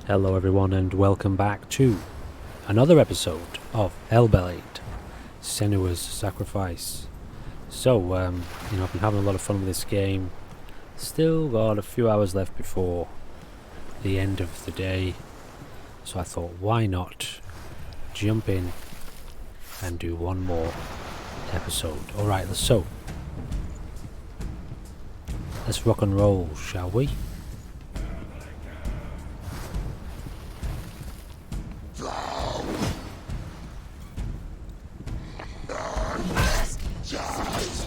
Hello everyone and welcome back to another episode of Hellblade, Senua's Sacrifice. So, I've been having a lot of fun with this game. Still got a few hours left before the end of the day. So I thought, why not jump in and do one more episode. Alright, so let's rock and roll, shall we?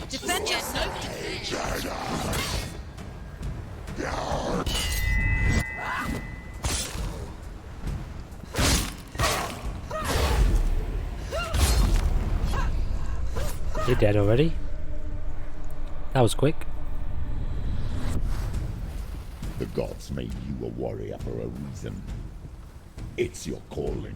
Defend yourself! You're dead already? That was quick. The gods made you a warrior for a reason. It's your calling.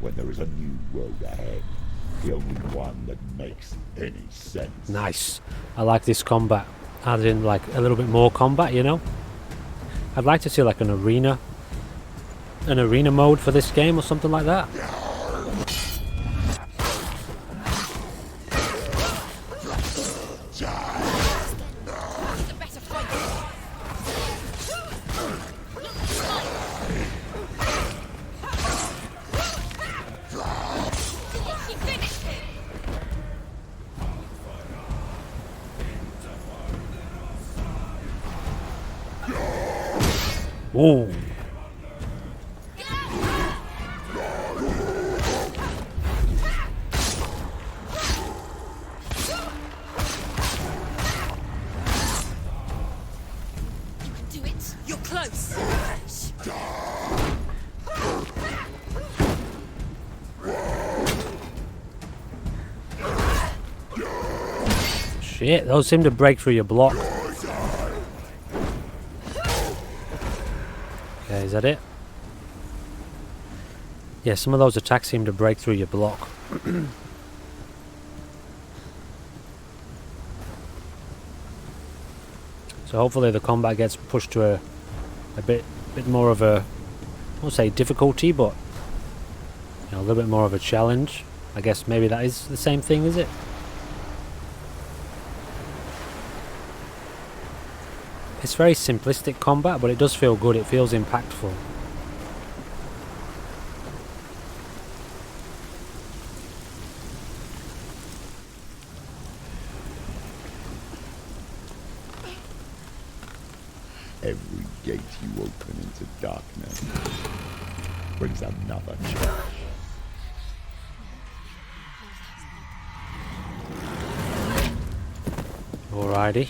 When there is a new road ahead, the only one that makes any sense. Nice. I like this combat. Add in like a little bit more combat, you know? I'd like to see like an arena mode for this game or something like that. Whoa. Do it! You're close! Shit, those seem to break through your block. Okay, is that it? Yeah, some of those attacks seem to break through your block. So hopefully the combat gets pushed to a bit more of a, I won't say difficulty, but a little bit more of a challenge. I guess maybe that is the same thing, is it? It's very simplistic combat, but it does feel good. It feels impactful. Every gate you open into darkness brings another challenge. Alrighty.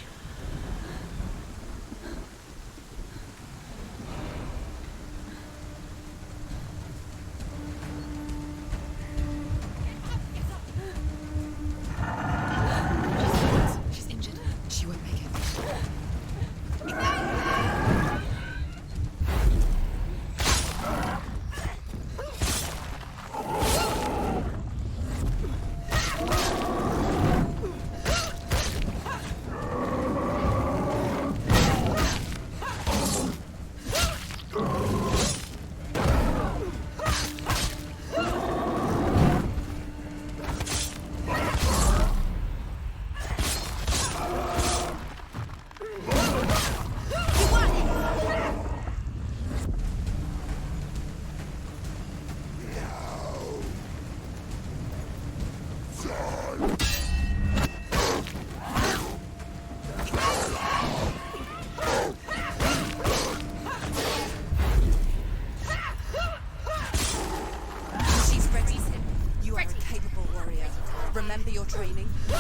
Remember your training. Too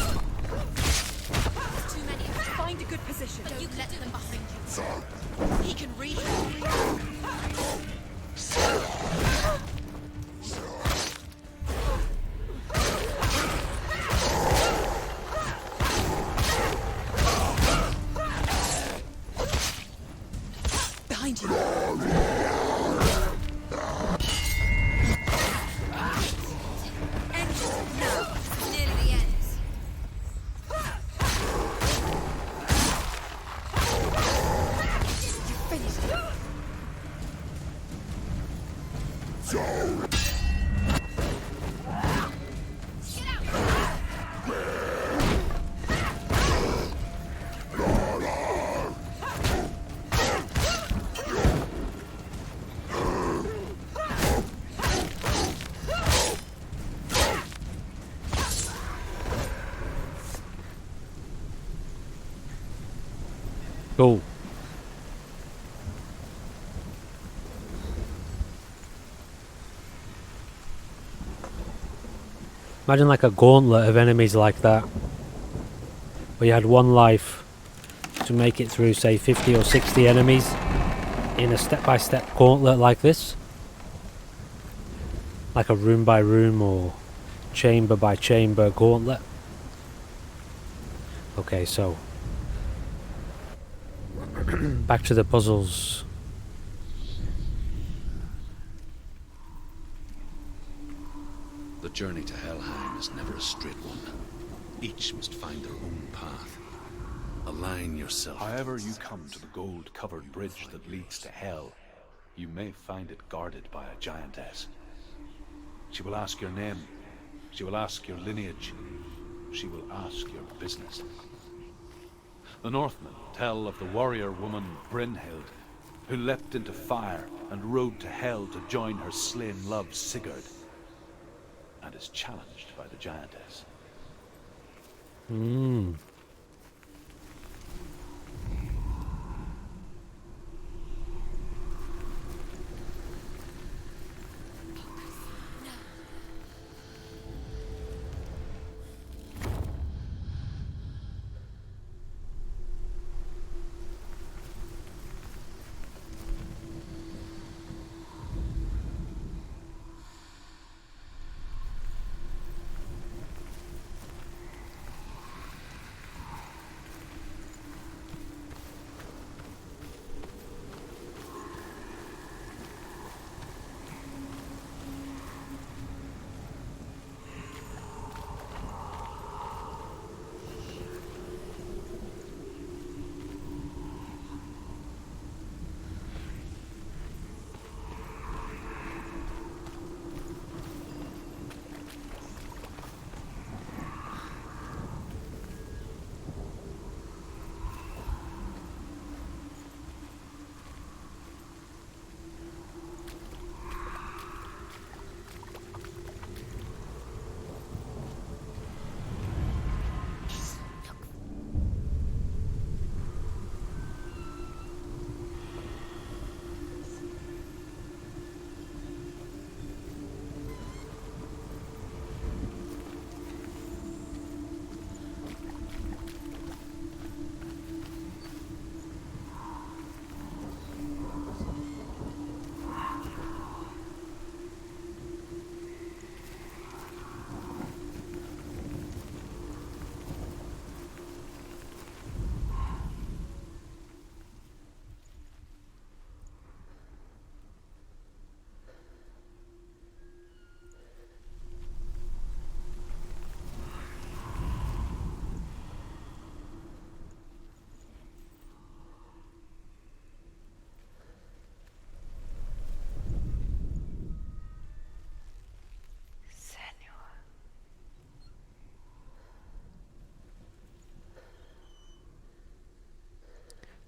many. Find a good position. Don't you let them behind you. He can read. Cool. Imagine like a gauntlet of enemies like that, where you had one life to make it through, say, 50 or 60 enemies in a step-by-step gauntlet like this. Like a room-by-room or chamber-by-chamber gauntlet. Okay, so back to the puzzles. The journey to Helheim is never a straight one. Each must find their own path. Align yourself. However you come to the gold-covered bridge that leads to Hell, you may find it guarded by a giantess. She will ask your name. She will ask your lineage. She will ask your business. The Northmen tell of the warrior woman Brynhild, who leapt into fire and rode to Hell to join her slain love Sigurd, and is challenged by the giantess.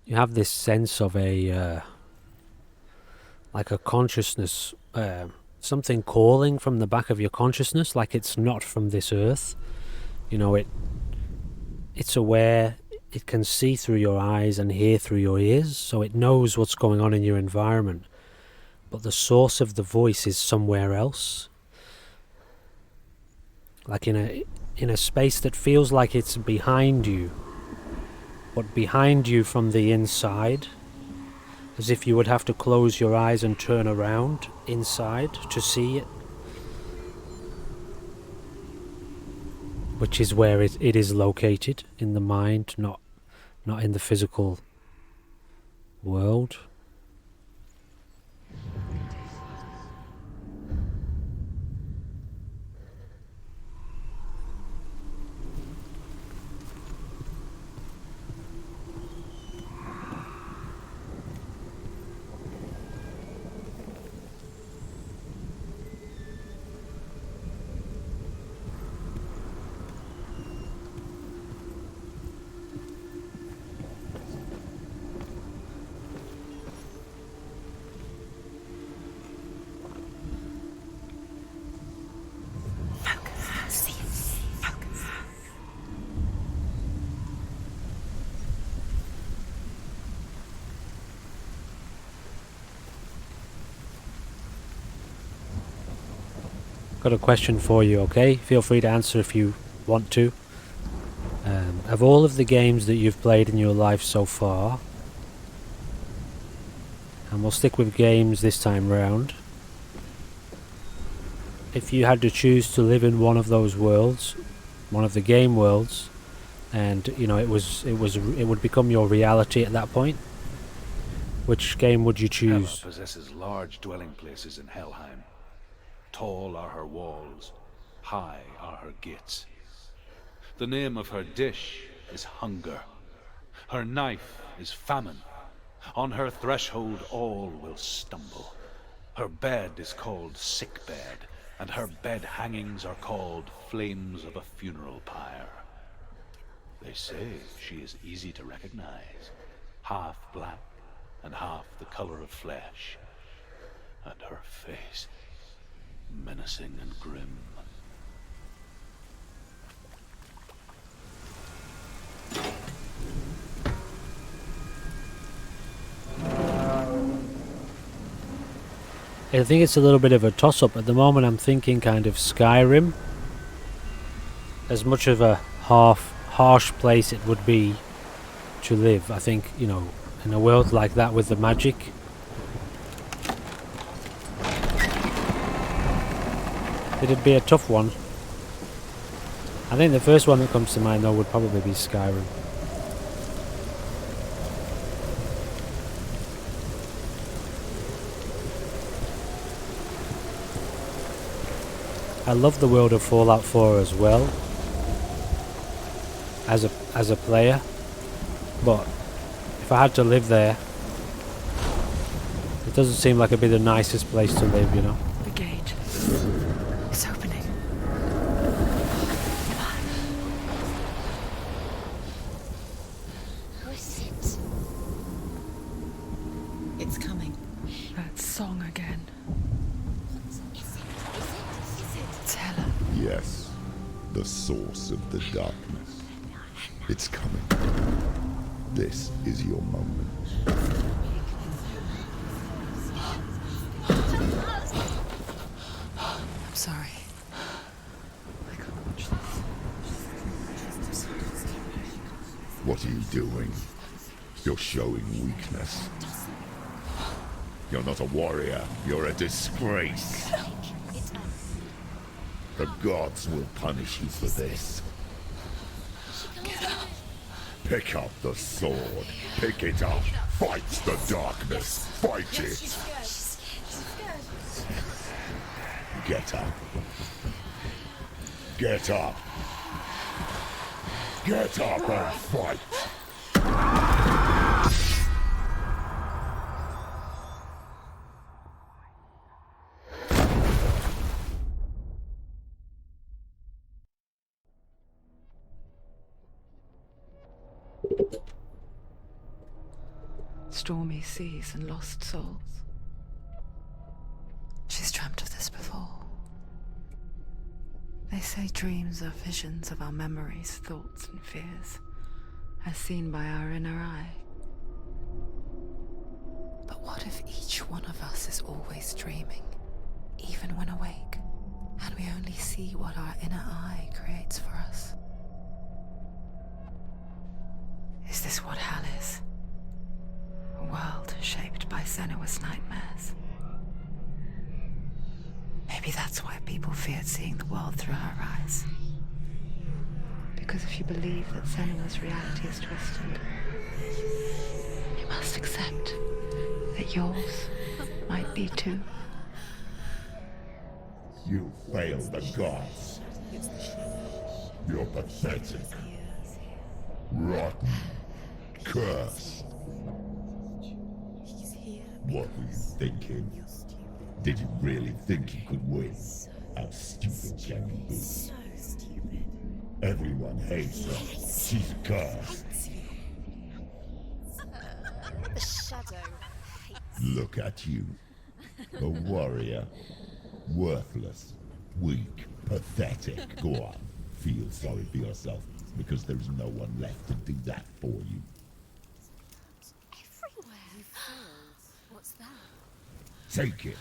You have this sense of a like a consciousness, something calling from the back of your consciousness, like it's not from this earth. You know, it's aware, it can see through your eyes and hear through your ears, so it knows what's going on in your environment. But the source of the voice is somewhere else. Like in a space that feels like it's behind you, but behind you from the inside, as if you would have to close your eyes and turn around inside to see it. Which is where it is located, in the mind, not in the physical world. got a question for you, okay? Feel free to answer if you want to. Of all of the games that you've played in your life so far, and we'll stick with games this time round, if you had to choose to live in one of those worlds, one of the game worlds, and you know it would become your reality at that point, which game would you Hela choose? possesses large dwelling places in Helheim. Tall are her walls, high are her gates. The name of her dish is hunger. Her knife is famine. On her threshold all will stumble. Her bed is called sick bed, and her bed hangings are called flames of a funeral pyre. They say she is easy to recognize, half black and half the color of flesh, and her face menacing and grim. I think it's a little bit of a toss-up. At the moment I'm thinking kind of Skyrim. As much of a harsh place it would be to live, I think, you know, in a world like that with the magic. It'd be a tough one. I think the first one that comes to mind though would probably be Skyrim. I love the world of Fallout 4 as well, as a player, but if I had to live there, it doesn't seem like it'd be the nicest place to live, you know. The gate. It's opening. Who is it? It's coming. That song again. It's Hela. Yes, the source of the darkness. It's coming. This is your moment. I'm sorry. I can't watch this. What are you doing? You're showing weakness. You're not a warrior. You're a disgrace. The gods will punish you for this. Pick up the sword. Pick it up. Fight the darkness. Fight it. Get up. Get up. Get up and fight. Stormy seas and lost souls. She's dreamt of this before. They say dreams are visions of our memories, thoughts and fears, as seen by our inner eye. But what if each one of us is always dreaming, even when awake, and we only see what our inner eye creates for us? Is this what hell is? A world shaped by Senua's nightmares. Maybe that's why people feared seeing the world through her eyes. Because if you believe that Senua's reality is twisted, you must accept that yours might be too. You failed the gods. You're pathetic. Rotten. Cursed. What were you thinking? Did you really think you could win? How stupid can you be? So stupid. Everyone hates her. She's cursed. The shadow hates. Look at you. A warrior. Worthless. Weak. Pathetic. Go on. Feel sorry for yourself, because there is no one left to do that for you. Everywhere. What's that? Take it.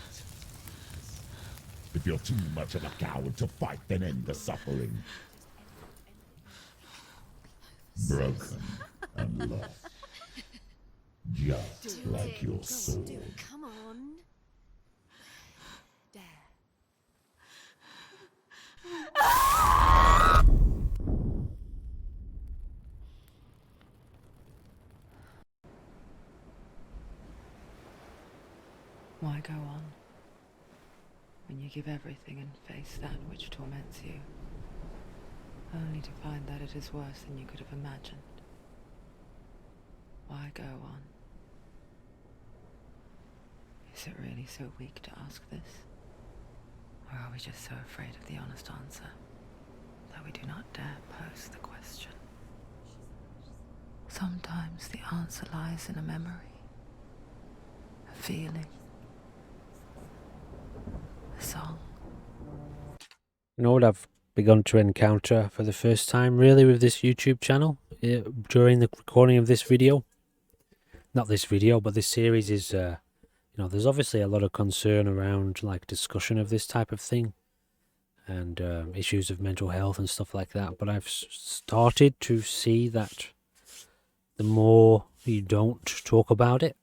If you're too much of a coward to fight, then end the suffering. Broken and lost. Just like your soul. Come on. There. Why go on when you give everything and face that which torments you, only to find that it is worse than you could have imagined? Why go on? Is it really so weak to ask this? Or are we just so afraid of the honest answer that we do not dare pose the question? Sometimes the answer lies in a memory, a feeling, a song. You know what I've begun to encounter for the first time really with this YouTube channel during the recording of this video? Not this video, but this series is, you know, there's obviously a lot of concern around like discussion of this type of thing and issues of mental health and stuff like that. But I've started to see that the more you don't talk about it,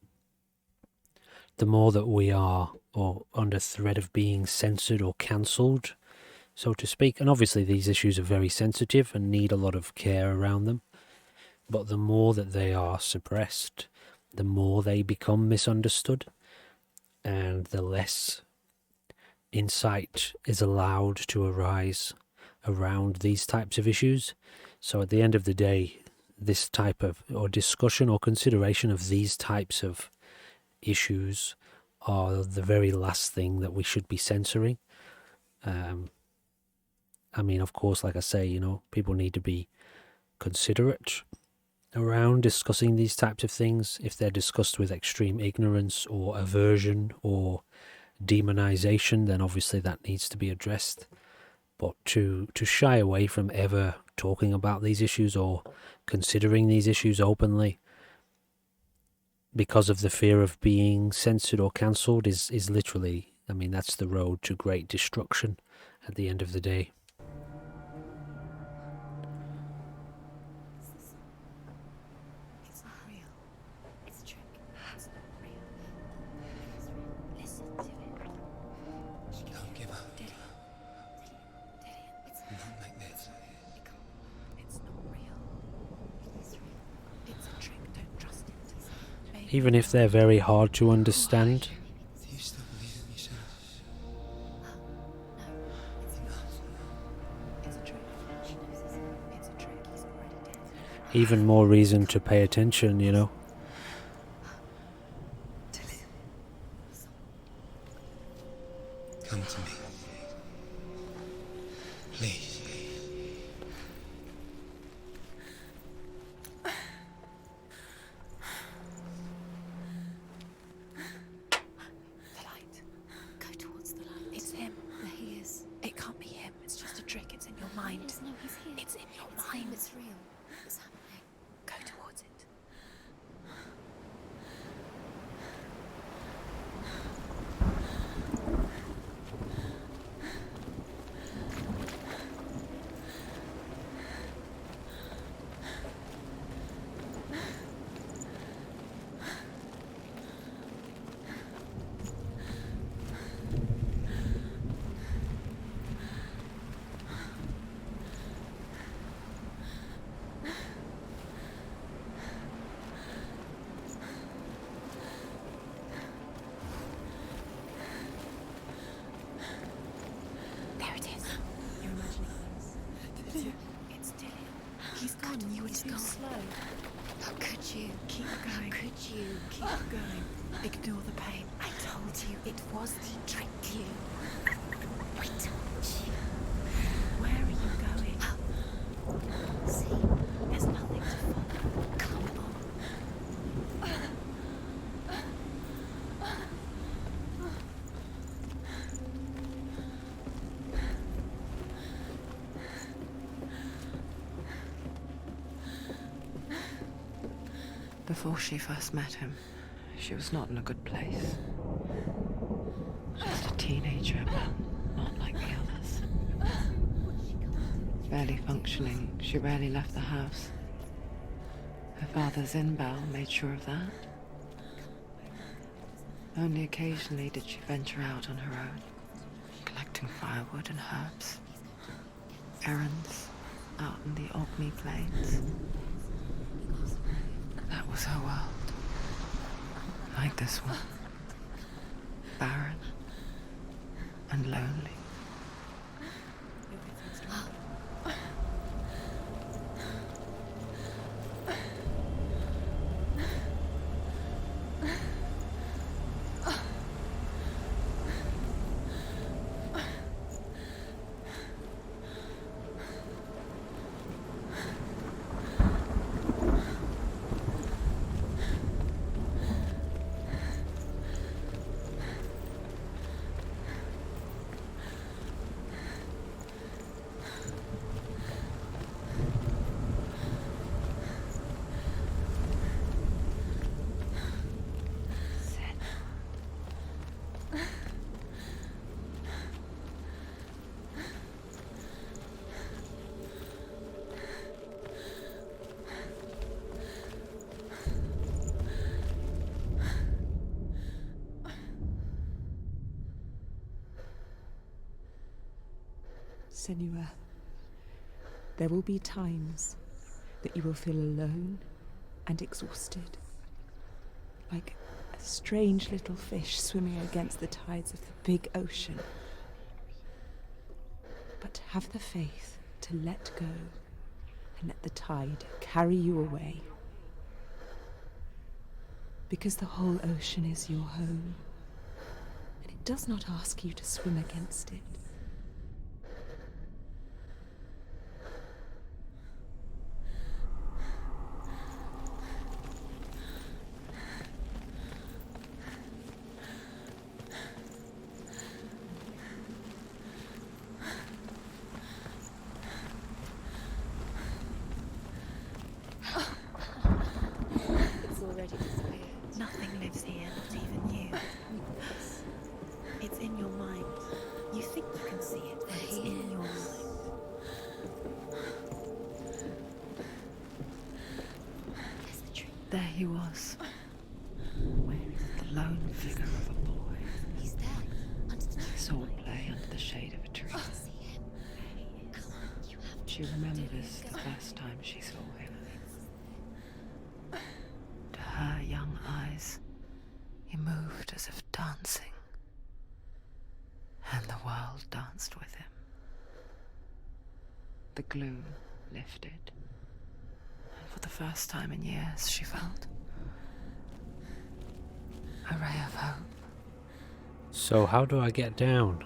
the more that we are under threat of being censored or cancelled, so to speak. And obviously these issues are very sensitive and need a lot of care around them. But the more that they are suppressed, the more they become misunderstood, and the less insight is allowed to arise around these types of issues. So at the end of the day, this type of discussion or consideration of these types of issues are the very last thing that we should be censoring. I mean, of course, like I say, you know, people need to be considerate around discussing these types of things. If they're discussed with extreme ignorance or aversion or demonization, then obviously that needs to be addressed. But to shy away from ever talking about these issues or considering these issues openly because of the fear of being censored or cancelled is literally, I mean, that's the road to great destruction at the end of the day. It's not real. It's a trick. It's not real. It is real. Listen to it. Don't give up. Dillian. It's Not like this. It's not real. It is real. It's a trick. Don't trust it. Baby. Even if they're very hard to understand, Do you still believe in yourself? It's a trick. She knows this. It's a trick. He's already dead. even more reason to pay attention, you know. Come to me. Please. The light. Go towards the light. It's him. There he is. It can't be him. It's just a trick. It's in your mind. No, he's here. It's in your mind. It's real. It's happening. Go towards it. There it is. You're imagining things. It's Dillian. He's gone. You were too slow. How could you? Keep going. How could you? Keep going. Ignore the pain. I told you it was to trick you. I told you. Where are you going? See, there's nothing to follow. Come on. Before she first met him, she was not in a good place. Just a teenager, but Barely functioning, she rarely left the house. Her father's in-bell made sure of that. Only occasionally did she venture out on her own, collecting firewood and herbs. Errands out in the Orkney Plains. That was her world. Like this one. Barren and lonely. Senua, there will be times that you will feel alone and exhausted, like a strange little fish swimming against the tides of the big ocean. But have the faith to let go and let the tide carry you away. Because the whole ocean is your home, and it does not ask you to swim against it. Nothing lives here, not even you. It's in your mind. You think you can see it, but it's in your mind. There he was. The lone figure of a boy. He's there, under the tree. sPlay under the shade of a tree. She remembers the first time she saw him. To her young eyes, he moved as if dancing, and the world danced with him. The gloom lifted, and for the first time in years, she felt a ray of hope. So how do I get down?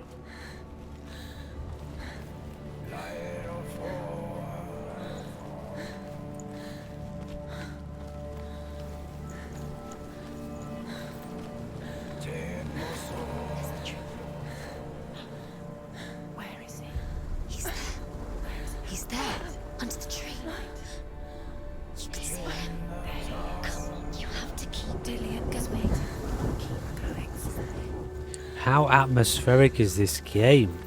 Where is he? He's there. He's there, under the tree. You can see him. Come on, you have to keep Dillian going. Keep going. How atmospheric is this game?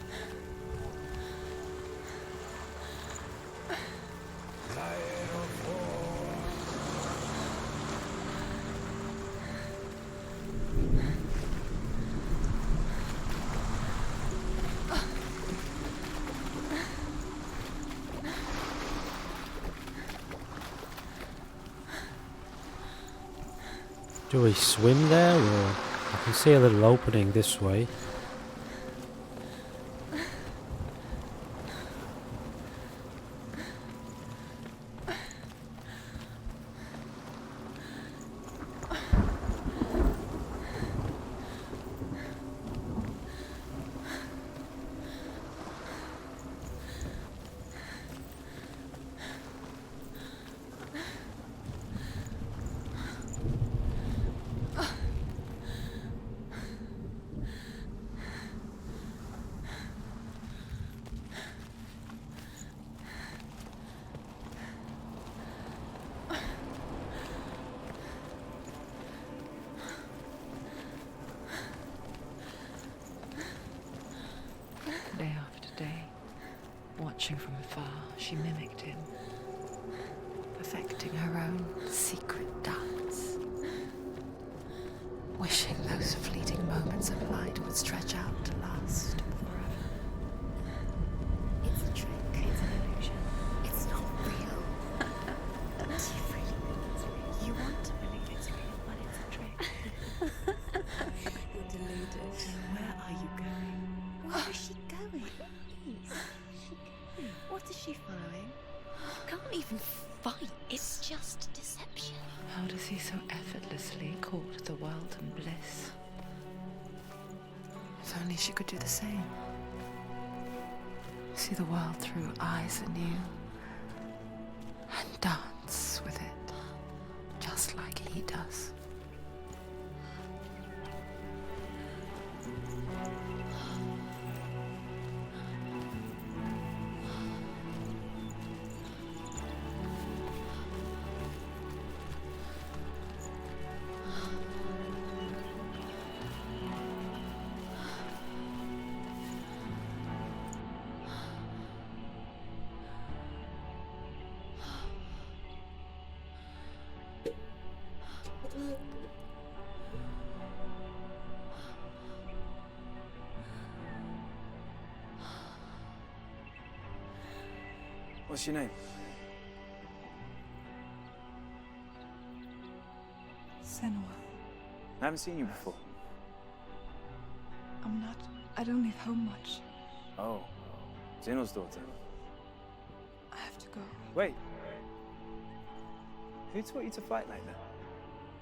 Do we swim there, or I can see a little opening this way? Watching from afar, she mimicked him, perfecting her own secret dance. Wishing those fleeting moments of light would stretch out to last forever. It's a trick. It's an illusion. It's not real. Do you really think it's real? You want to believe it's real, but it's a trick. You're deluded. Where are you going? Where is she going? What is she following? Can't even fight. It's just deception. How does he so effortlessly court the world and bliss? If only she could do the same. See the world through eyes anew and dance with it, just like he does. What's your name? Senua. I haven't seen you before. I don't leave home much. Oh, Zeno's daughter. I have to go. Wait. Who taught you to fight like that?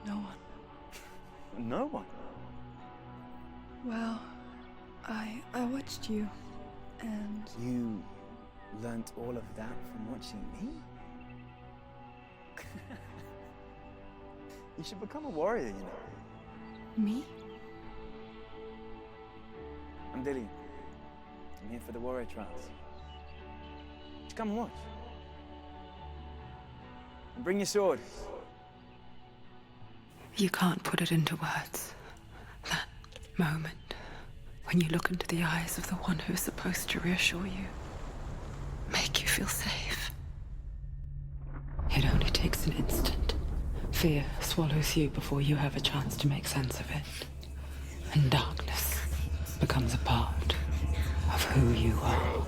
No one. No one. Well, I watched you, and You learnt all of that from watching me? You should become a warrior, you know. me? I'm Dillian. I'm here for the warrior trials. Just come and watch. And bring your sword. You can't put it into words. That moment when you look into the eyes of the one who's supposed to reassure you, make you feel safe. It only takes an instant. Fear swallows you before you have a chance to make sense of it. And darkness becomes a part of who you are.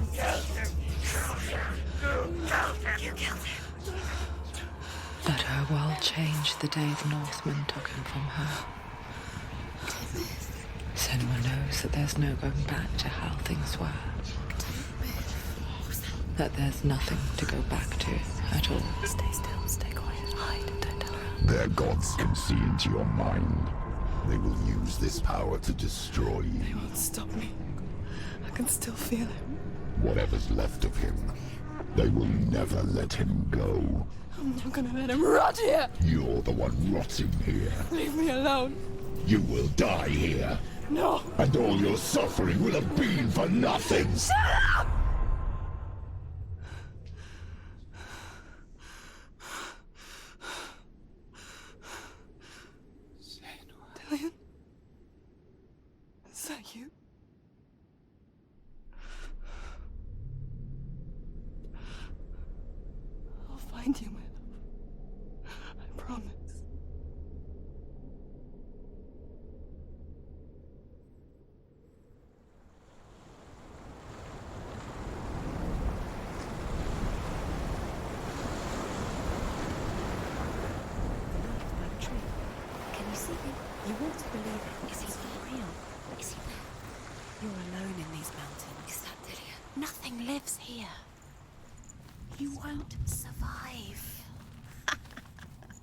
Let her world change the day the Northmen took him from her. Senua knows that there's no going back to how things were. That there's nothing to go back to at all. Stay still, stay quiet, hide, don't tell her. Their gods can see into your mind. They will use this power to destroy you. They won't stop me. I can still feel him. Whatever's left of him, they will never let him go. I'm not gonna let him rot here! You're the one rotting here. Leave me alone! You will die here. No! And all your suffering will have been for nothing. Shut up! Dillian? Is that you? I'll find you, my love. I promise. Can you see him? You want to believe it. Is he for real? Is he there? You're alone in these mountains. Is that Dillian? Nothing lives here. You won't survive.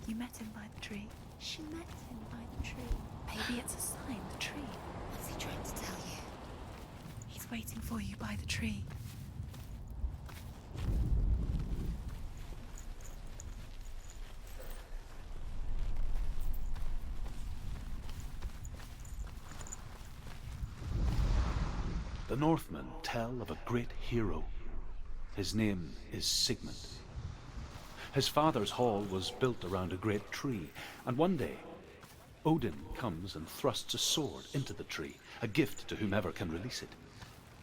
You met him by the tree. She met him by the tree. Maybe it's a sign, the tree. What's he trying to tell you? He's waiting for you by the tree. The Northmen tell of a great hero. His name is Sigmund. His father's hall was built around a great tree, and one day, Odin comes and thrusts a sword into the tree, a gift to whomever can release it.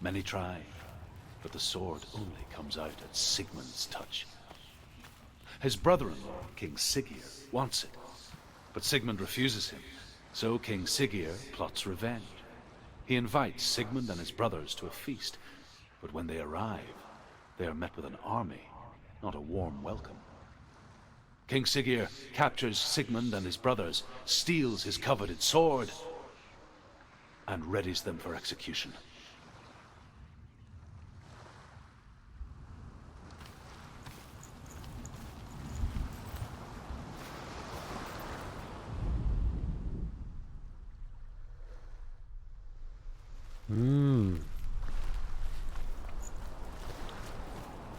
Many try, but the sword only comes out at Sigmund's touch. His brother-in-law, King Siggeir, wants it, but Sigmund refuses him, so King Siggeir plots revenge. He invites Sigmund and his brothers to a feast, but when they arrive, they are met with an army, not a warm welcome. King Siggeir captures Sigmund and his brothers, steals his coveted sword, and readies them for execution.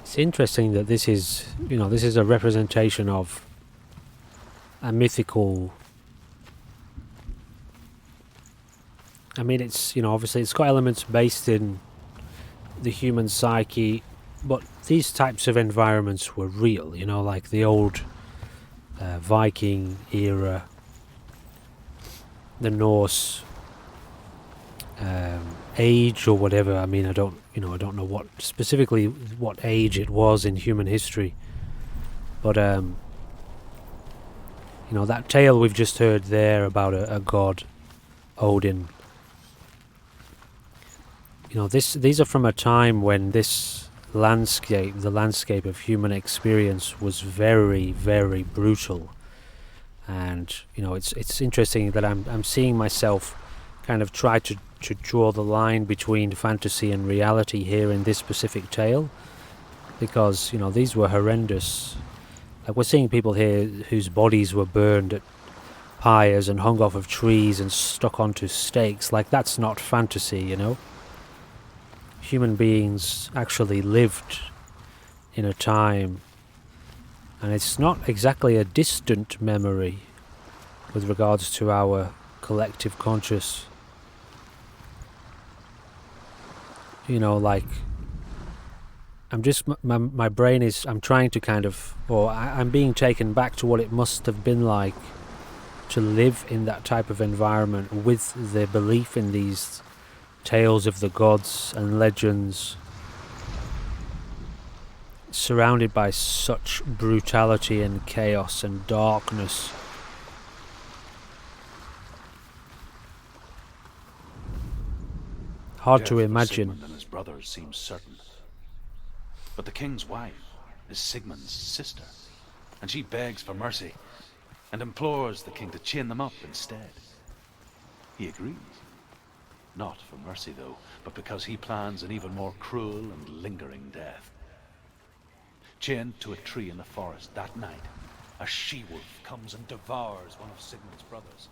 It's interesting that this is, this is a representation of a mythical. I mean, it's, obviously it's got elements based in the human psyche, but these types of environments were real, like the old Viking era, the Norse age or whatever. I mean, I don't know what specifically what age it was in human history, but that tale we've just heard there about a god, Odin. These are from a time when this landscape, the landscape of human experience, was very, very brutal, and it's interesting that I'm seeing myself kind of try to draw the line between fantasy and reality here in this specific tale, because these were horrendous. Like, we're seeing people here whose bodies were burned at pyres and hung off of trees and stuck onto stakes. Like, that's not fantasy, Human beings actually lived in a time, and it's not exactly a distant memory with regards to our collective conscious. Like, I'm just, my brain is, I'm trying to kind of, I'm being taken back to what it must have been like to live in that type of environment with the belief in these tales of the gods and legends, surrounded by such brutality and chaos and darkness. Hard to imagine. Sigmund and his brothers seems certain, but the king's wife is Sigmund's sister, and she begs for mercy and implores the king to chain them up instead. He agrees. Not for mercy, though, but because he plans an even more cruel and lingering death. Chained to a tree in the forest that night, a she-wolf comes and devours one of Sigmund's brothers.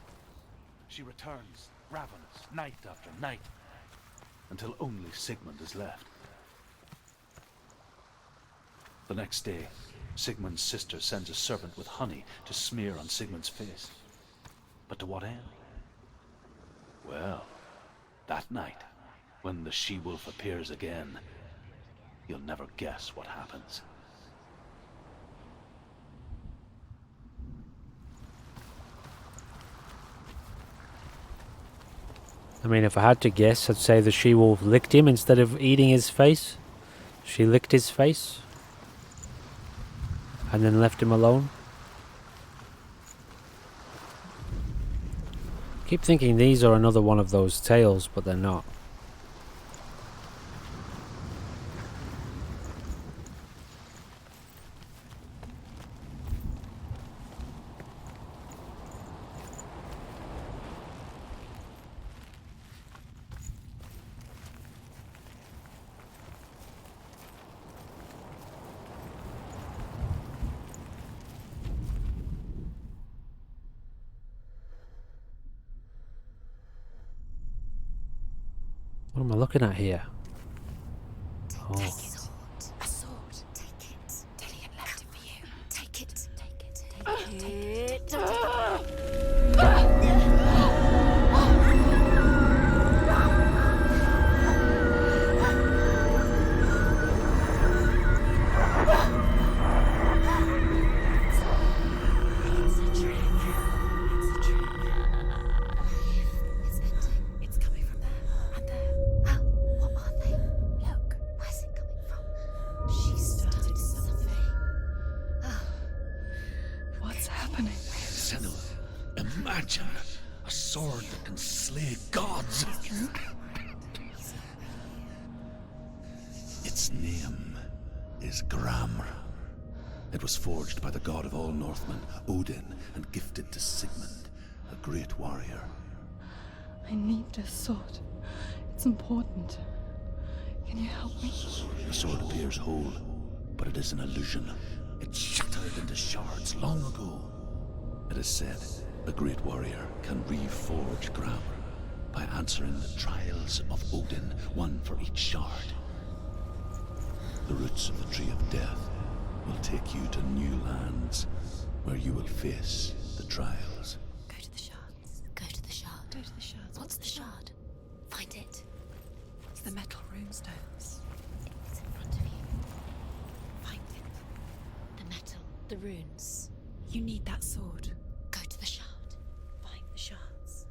She returns, ravenous, night after night, until only Sigmund is left. The next day, Sigmund's sister sends a servant with honey to smear on Sigmund's face. But to what end? Well, that night, when the she-wolf appears again, you'll never guess what happens. I mean, if I had to guess, I'd say the she-wolf licked him instead of eating his face. She licked his face and then left him alone. Keep thinking these are another one of those tales, but they're not. What am I looking at here? Oh. A sword. Take it. Dillian left it for you. Take it. Take it. Take it. It's coming from there and there. What are they? Look. Where's it coming happening? Senua, imagine a sword that can slay gods. Its name is Gramr. It was forged by the god of all Northmen, Odin, and gifted to Sigmund, a great warrior. I need this sword. It's important. Can you help me? The sword appears whole, but it is an illusion. It shattered into shards long ago. It is said a great warrior can reforge Gramr by answering the trials of Odin, one for each shard. The roots of the Tree of Death will take you to new lands where you will face the trials. Go to the shards. Go to the shard. Go to the shards. What's the shard? Find it. It's the metal runestones. It's in front of you. Find it. The metal. The runes. You need that sword. Go to the shard. Find the shards.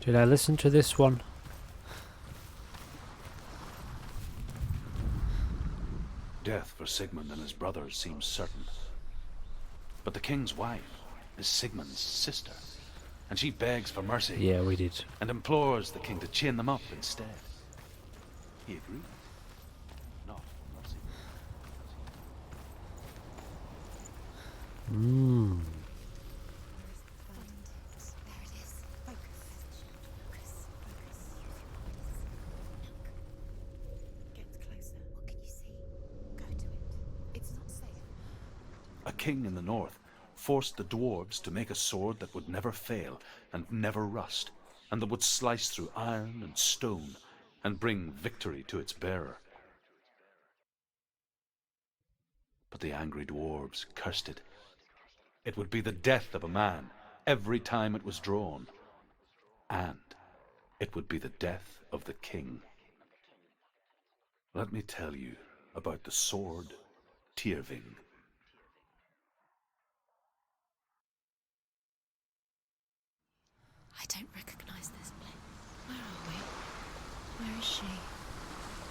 Did I listen to this one? Death for Sigmund and his brothers seems certain. But the king's wife is Sigmund's sister, and she begs for mercy. Yeah, we did. And implores the king to chain them up instead. He agrees. Not for mercy. Mmm. There it is. Focus. Get closer. What can you see? Go to it. It's not safe. A king in the north forced the dwarves to make a sword that would never fail and never rust, and that would slice through iron and stone and bring victory to its bearer. But the angry dwarves cursed it. It would be the death of a man every time it was drawn, and it would be the death of the king. Let me tell you about the sword Tyrving. I don't recognize this place. Where are we? Where is she?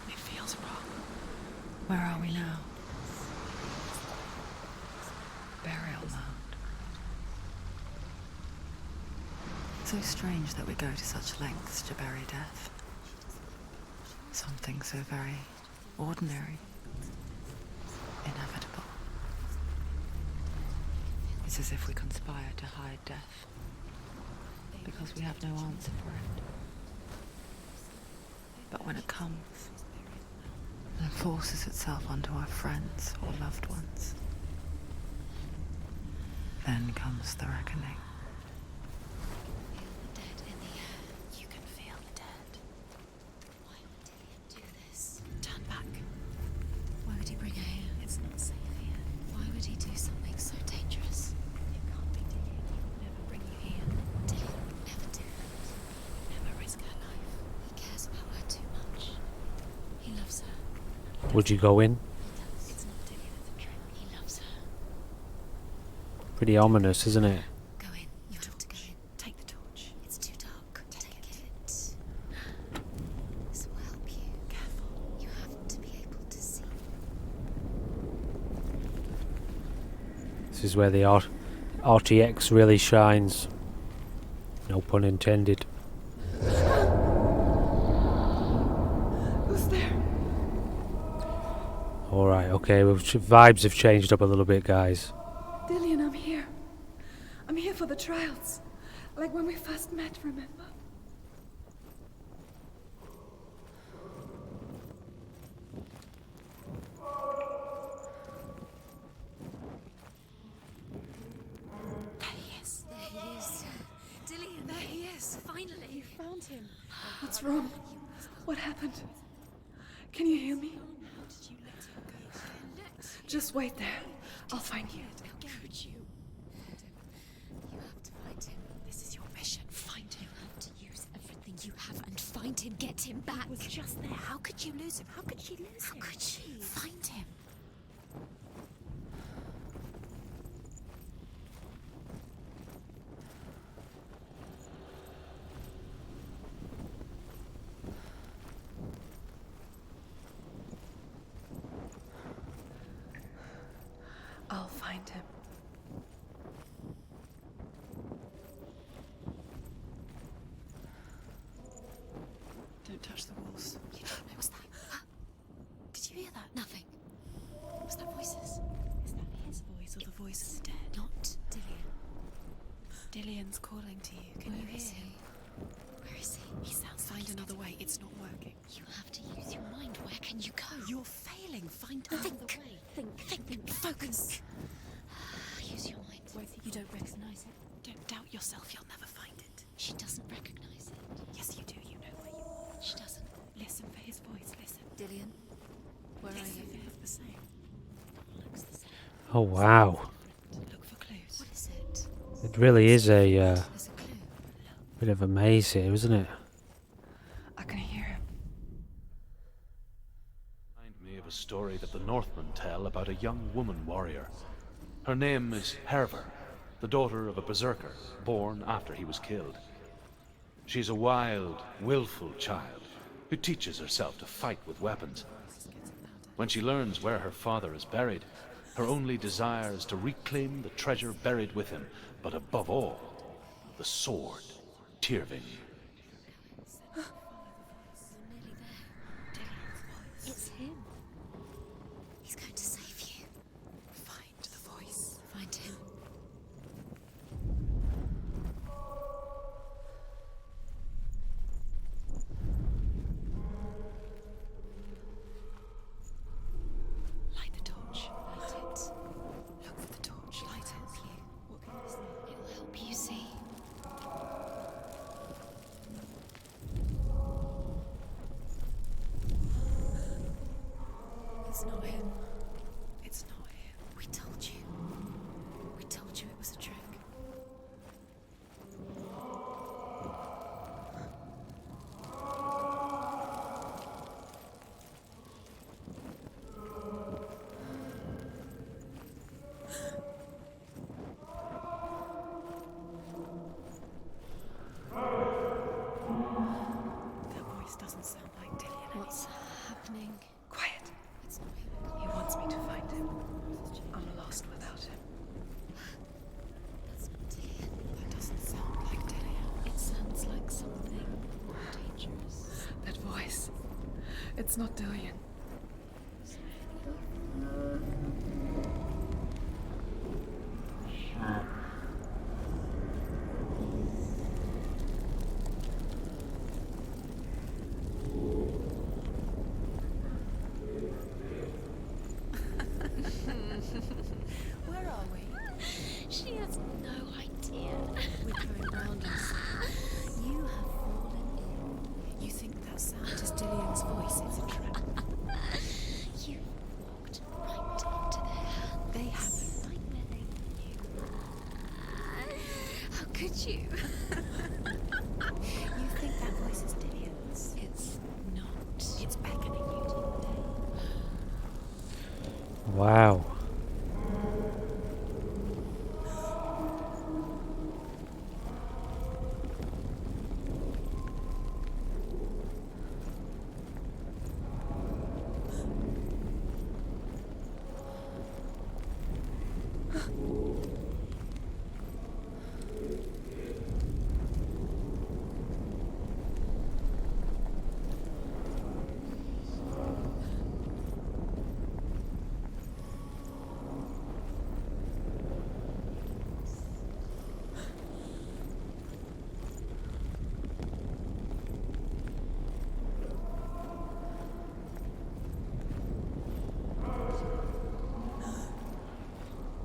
It feels wrong. Where are we now? Burial mound. So strange that we go to such lengths to bury death. Something so very ordinary, inevitable. It's as if we conspire to hide death, because we have no answer for it. But when it comes, and forces itself onto our friends or loved ones, then comes the reckoning. Feel the dead in the air. You can feel the dead. Why would Dillian do this? Turn back. Why would he bring her here? It's not safe here. Why would he do something so dangerous? It can't be Dillian. He would never bring you here. Dillian would never do it. Never risk her life. He cares about her too much. He loves her. Would you go in? He does. It's not Dillian, it's a trick. He loves her. Pretty ominous, isn't it? Go in. You have to go in. Take the torch. It's too dark. Take it. This will help you. Careful. You have to be able to see. This is where the RTX really shines. No pun intended. Who's there? Alright, okay, vibes have changed up a little bit, guys. Dillian, I'm here. I'm here for the trials. Like when we first met, remember? There he is. There he is. Dillian, There he is. finally. Found him. What's wrong? What happened? Can you hear me? Just wait there. I'll find you. How could you? You have to find him. This is your mission. Find him. You have to use everything you have and find him. Get him back. He was just there. How could you lose him? How could she lose How him? could she? Find him. I'll find him. Don't touch the walls. You don't know. What's that? Huh? Did you hear that? Nothing. Was that voices? Is that his voice or the voice of the dead? Not Dillian. Dillian's calling to you. Can you hear him? Where is he? He sounds. Find another way. It's not working. You have to use your mind. Where can you go? You're failing. Find another way. Think. Focus. Use your mind. Where is he? You don't recognize it. Don't doubt yourself. You'll never find it. She doesn't recognize it. Yes, you do. You know where you are. She doesn't. Listen for his voice. Listen. Dillian, where are you? It's the same. Looks the same. Oh wow. Look for clues. What is it? It really is a There's a clue. bit of a maze here, isn't it? I can hear him. Remind me of a story that the Northmen tell about a young woman warrior. Her name is Herver, the daughter of a berserker, born after he was killed. She's a wild, willful child who teaches herself to fight with weapons. When she learns where her father is buried, her only desire is to reclaim the treasure buried with him, but above all, the sword, Tyrving. It's him. He's going to save you. Find the voice. Find him. Light the torch. Light it. Look for the torch. Light it. What can you see? It will help you see. It's not him. It's not him. We told you. We told you it was a trick. That voice doesn't sound like Dillian. What's happening? Quiet. It's not him. He wants me to find him. I'm lost without him. That's not Dillian. That doesn't sound like Dillian. It sounds like something dangerous. That voice. It's not Dillian. Where are we? She has no idea. We're going round in circles. You have fallen in. You think that sound is Dillian's voice? It's a trap. You walked right onto their hands. They haven't. Right where they knew. How could you? You think that voice is Dillian's? It's not. It's beckoning you to your death. Wow.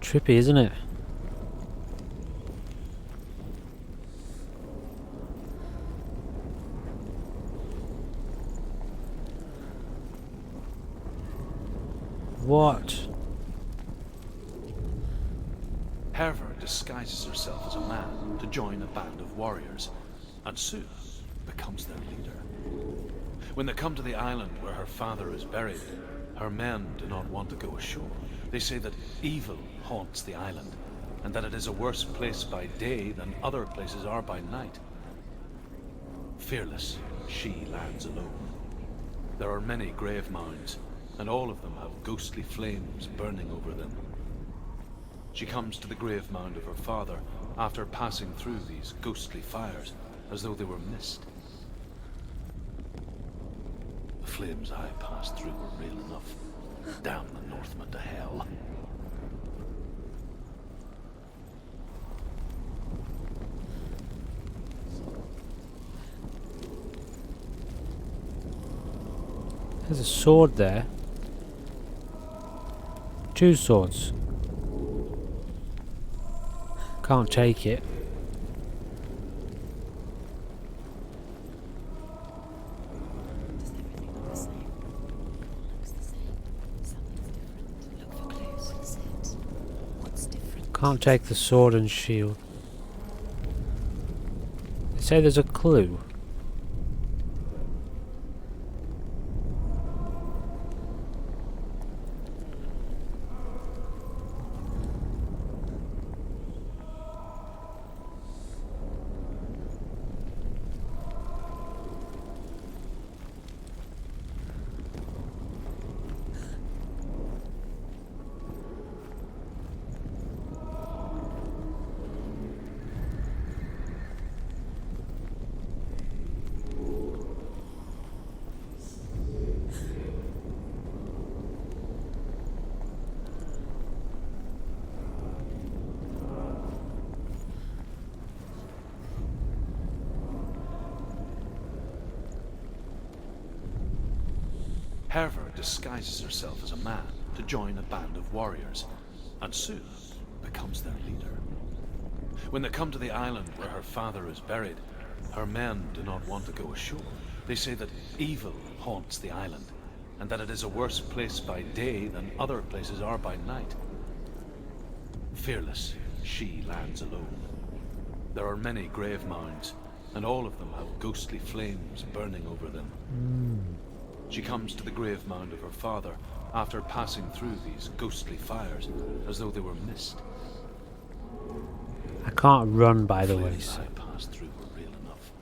Trippy, isn't it? What? Herver disguises herself as a man to join a band of warriors, and soon becomes their leader. When they come to the island where her father is buried, her men do not want to go ashore. They say that evil haunts the island, and that it is a worse place by day than other places are by night. Fearless, she lands alone. There are many grave mounds, and all of them have ghostly flames burning over them. She comes to the grave mound of her father after passing through these ghostly fires as though they were mist. The flames I passed through were real enough. Damn the Northmen to hell. There's a sword there. 2 swords. Can't take it. Does everything look the same? Looks the same. Something's different. Look for clues. What's it? What's different? Can't take the sword and shield. They say there's a clue. Herver disguises herself as a man to join a band of warriors, and soon becomes their leader. When they come to the island where her father is buried, her men do not want to go ashore. They say that evil haunts the island, and that it is a worse place by day than other places are by night. Fearless, she lands alone. There are many grave mounds, and all of them have ghostly flames burning over them. She comes to the grave mound of her father after passing through these ghostly fires as though they were mist. I can't run, by the way. Flames I passed through were real enough.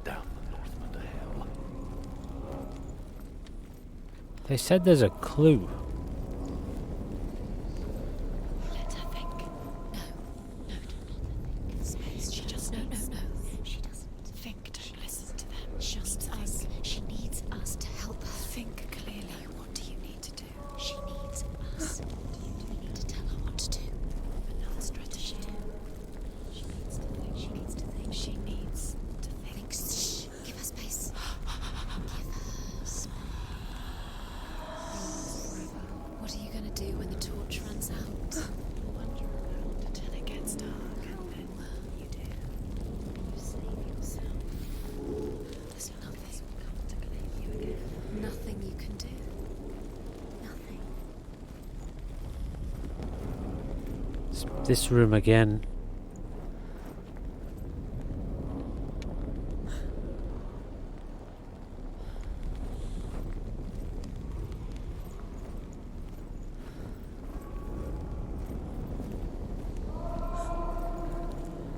Damn the Northmen to hell. They said there's a clue. Let her think. No. No, do not think. Space. She just no. She doesn't think. Don't listen to them. Just us. She needs us to help her. Think clearly. What do you need to do? She needs us. We need to tell her what to do. Another strategy. She needs to think. She needs to think. She needs to think. Shh. Give her space. Give her space. Forever. What are you going to do when the torch runs out? Wander around until it gets dark, and then you do. You save yourself. There's nothing come to claim you again. Nothing you can do. Nothing. It's this room again.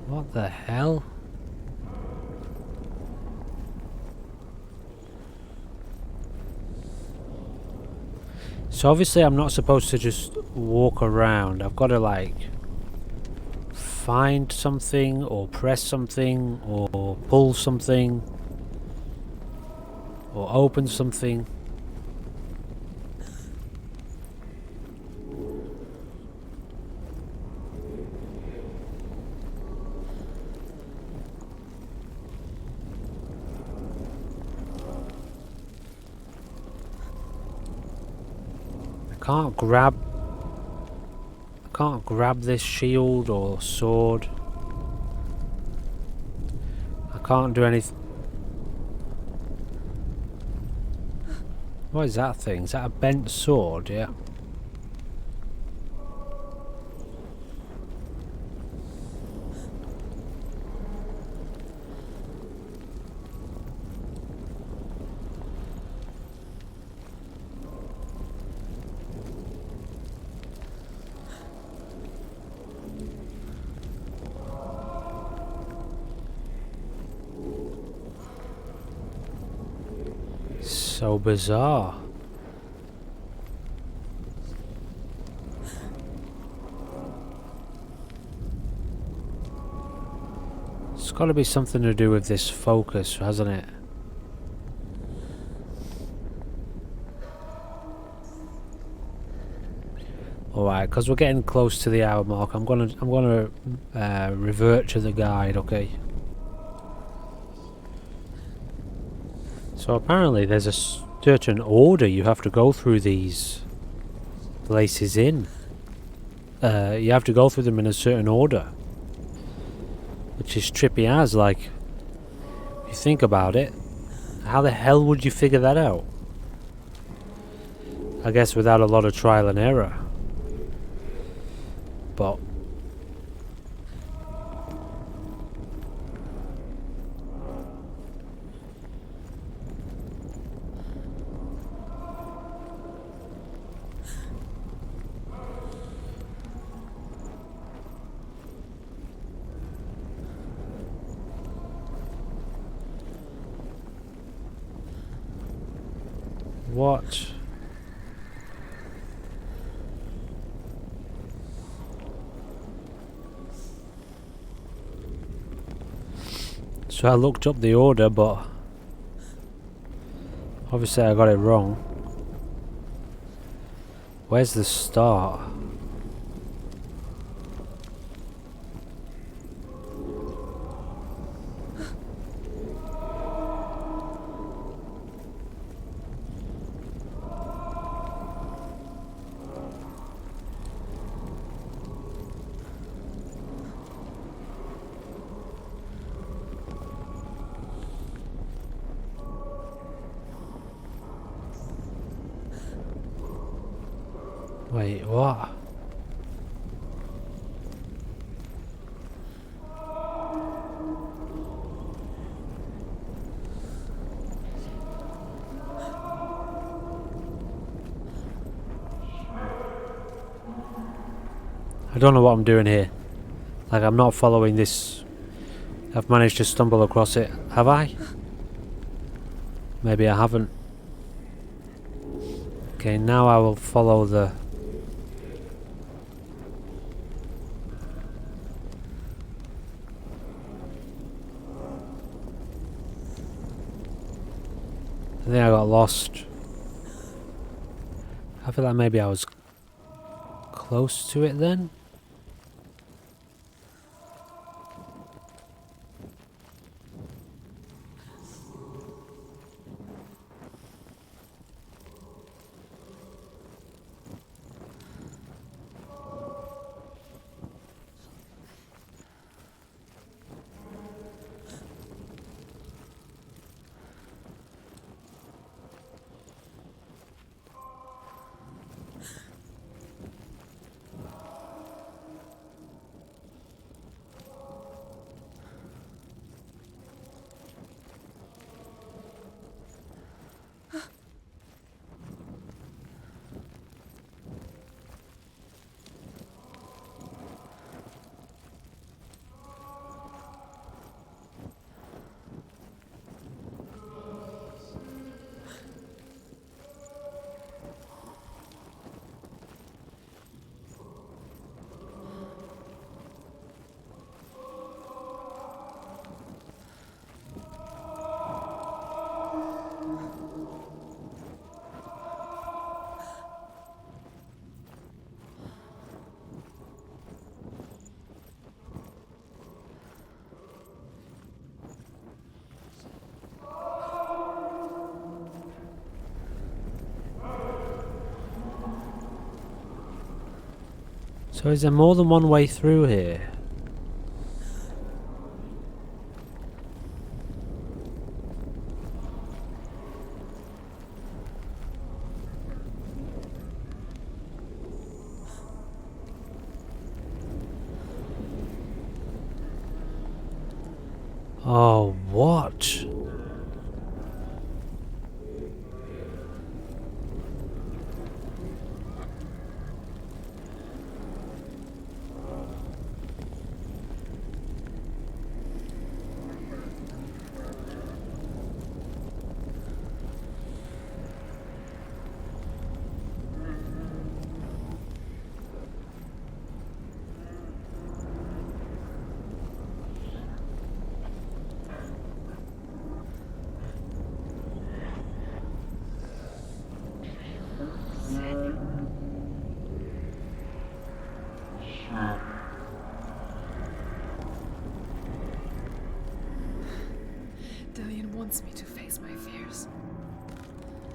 What the hell? So obviously I'm not supposed to just walk around. I've got to like find something or press something or pull something or open something. I can't grab this shield or sword. I can't do anything. What is that thing? Is that a bent sword? Yeah. So bizarre. got to be something to do with this focus, hasn't it? Alright, because we're getting close to the hour mark, I'm gonna revert to the guide, okay? So apparently there's a certain order you have to go through these places in. You have to go through them in a certain order. Which is trippy as, like, if you think about it, how the hell would you figure that out? I guess without a lot of trial and error. But what? So I looked up the order, but obviously I got it wrong. Where's the start? Wait, what? I don't know what I'm doing here. Like, I'm not following this. I've managed to stumble across it. Have I? Maybe I haven't. Okay, now I will follow the... I think I got lost. I feel like maybe I was close to it then. So is there more than one way through here? Oh, what?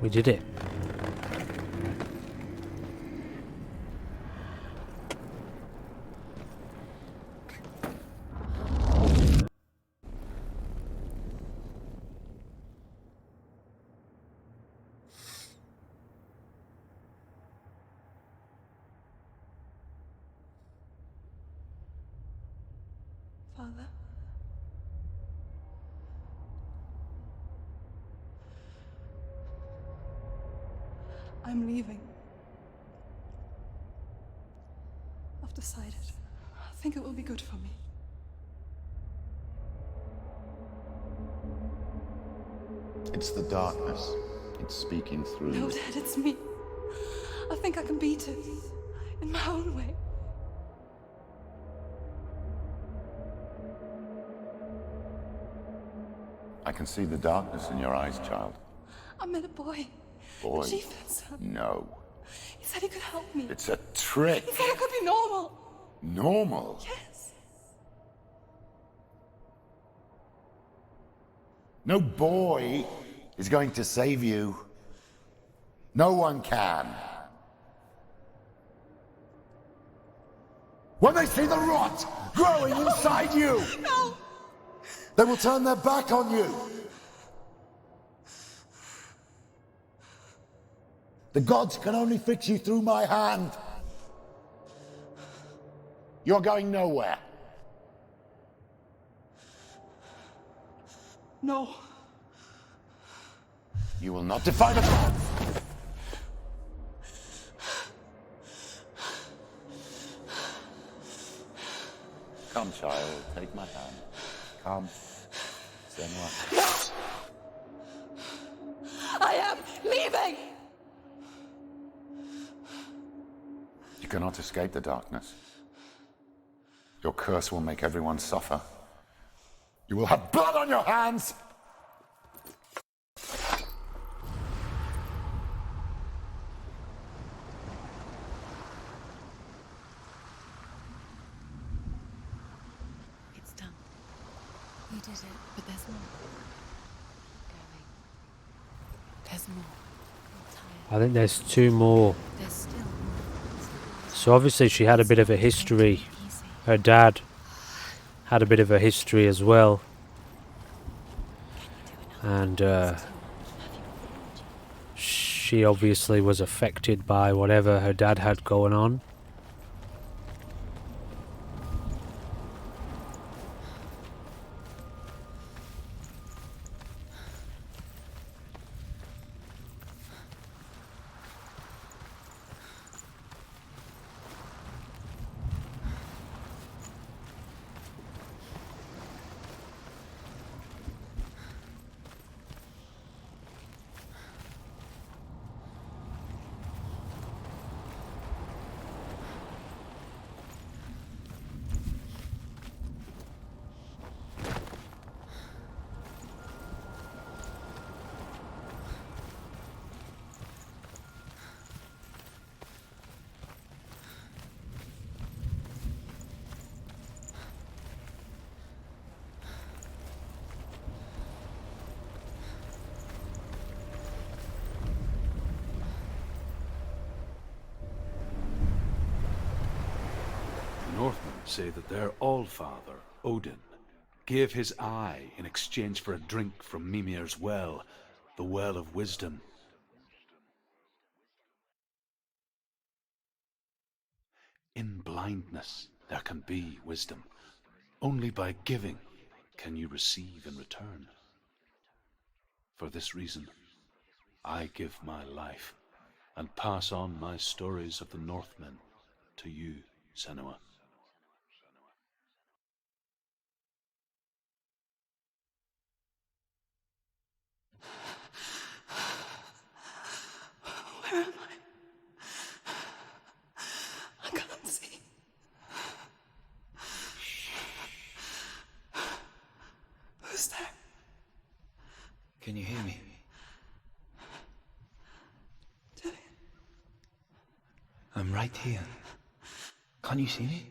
We did it. Father? I'm leaving. I've decided. I think it will be good for me. It's the darkness. It's speaking through No, you. Dad, it's me. I think I can beat it. In my own way. I can see the darkness in your eyes, child. I met a boy. Boy. The chief son. No. He said he could help me. It's a trick. He said I could be normal. Normal? Yes. No boy is going to save you. No one can. When they see the rot growing inside you, No! they will turn their back on you. The gods can only fix you through my hand. You're going nowhere. No. You will not defy the gods. Come, child, take my hand. Come. Senua. I am leaving! You cannot escape the darkness. Your curse will make everyone suffer. You will have blood on your hands! It's done. You did it, but there's more. Going. There's more. I'm tired. I think there's 2 more. There's still more. So obviously she had a bit of a history. Easy. Her dad had a bit of a history as well. And she obviously was affected by whatever her dad had going on. Northmen say that their Allfather, Odin, gave his eye in exchange for a drink from Mimir's well, the Well of Wisdom. In blindness there can be wisdom. Only by giving can you receive in return. For this reason, I give my life and pass on my stories of the Northmen to you, Senua. Where am I? I can't see. Who's there? Can you hear me? Dillian. I'm right here. Can you see me?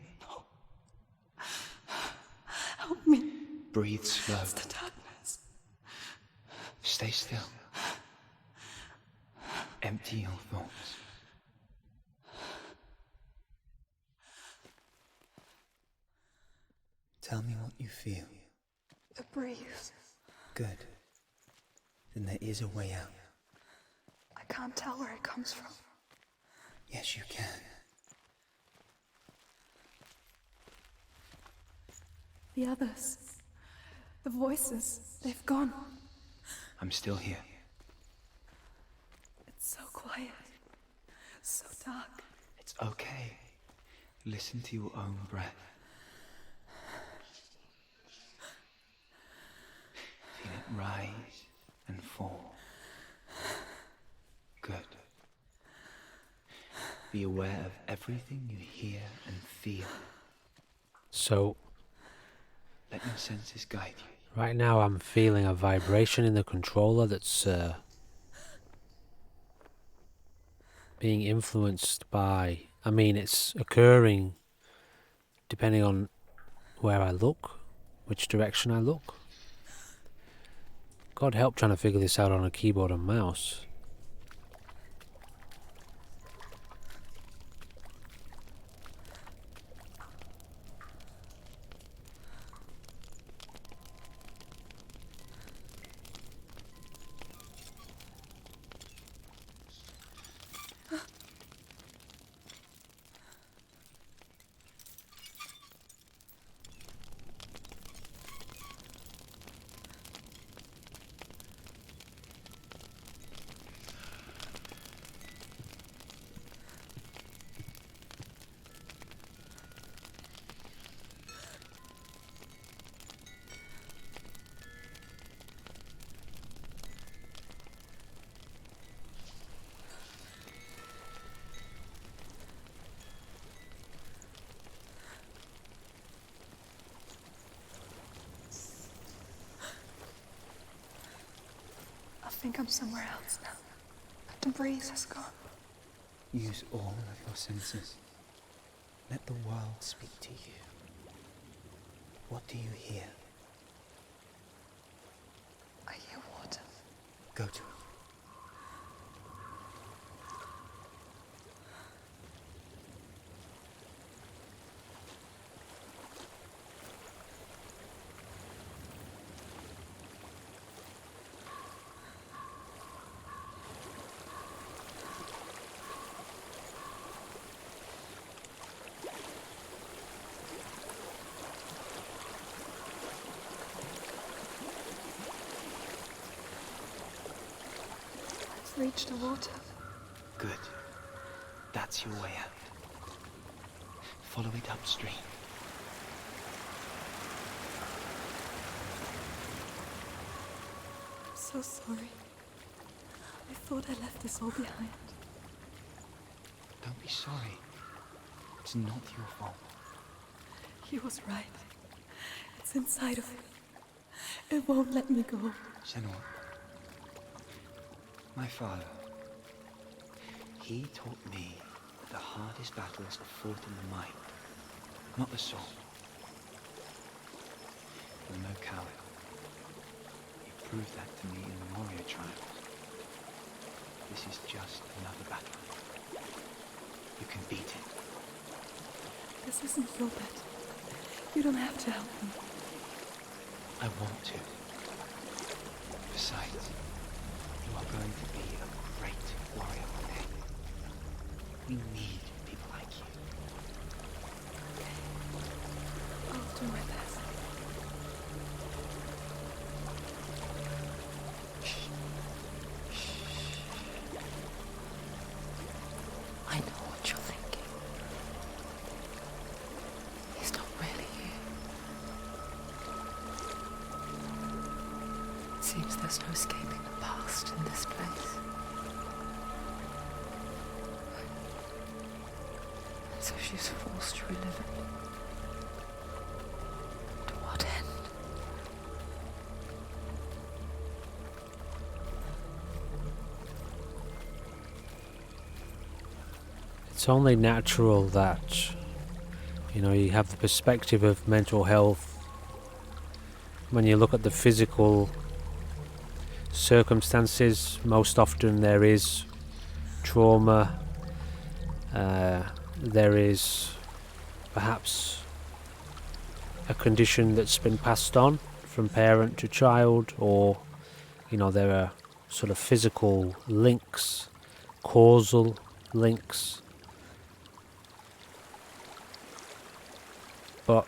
Help me. Breathe slow. It's the darkness. Stay still. Empty your thoughts. Tell me what you feel. The breeze. Good. Then there is a way out. I can't tell where it comes from. Yes, you can. The others. The voices. They've gone. I'm still here. It's so quiet. So dark. It's okay. Listen to your own breath. Feel it rise and fall. Good. Be aware of everything you hear and feel. So, Let your senses guide you. right now I'm feeling a vibration in the controller that's being influenced by... I mean, it's occurring depending on where I look, which direction I look. God help trying to figure this out on a keyboard and mouse. I think I'm somewhere else now. The breeze has gone. Use all of your senses. Let the world speak to you. What do you hear? I hear water. Go to it. Reach the water. Good. That's your way out. Follow it upstream. I'm so sorry. I thought I left this all behind. Don't be sorry. It's not your fault. He was right. It's inside of him. It won't let me go. Senua. My father. He taught me that the hardest battles are fought in the mind, not the soul. You're no coward. You proved that to me in the warrior trials. This is just another battle. You can beat it. This isn't your battle. You don't have to help me. I want to. Besides, you are going to be a great warrior one day. We need people like you. I'll do my best. I know what you're thinking. He's not really here. Seems there's no escaping the past in this place. And so she's forced to relive it. To what end? It's only natural that, you know, you have the perspective of mental health when you look at the physical circumstances. Most often there is trauma. There is perhaps a condition that's been passed on from parent to child, or there are sort of physical links, causal links. But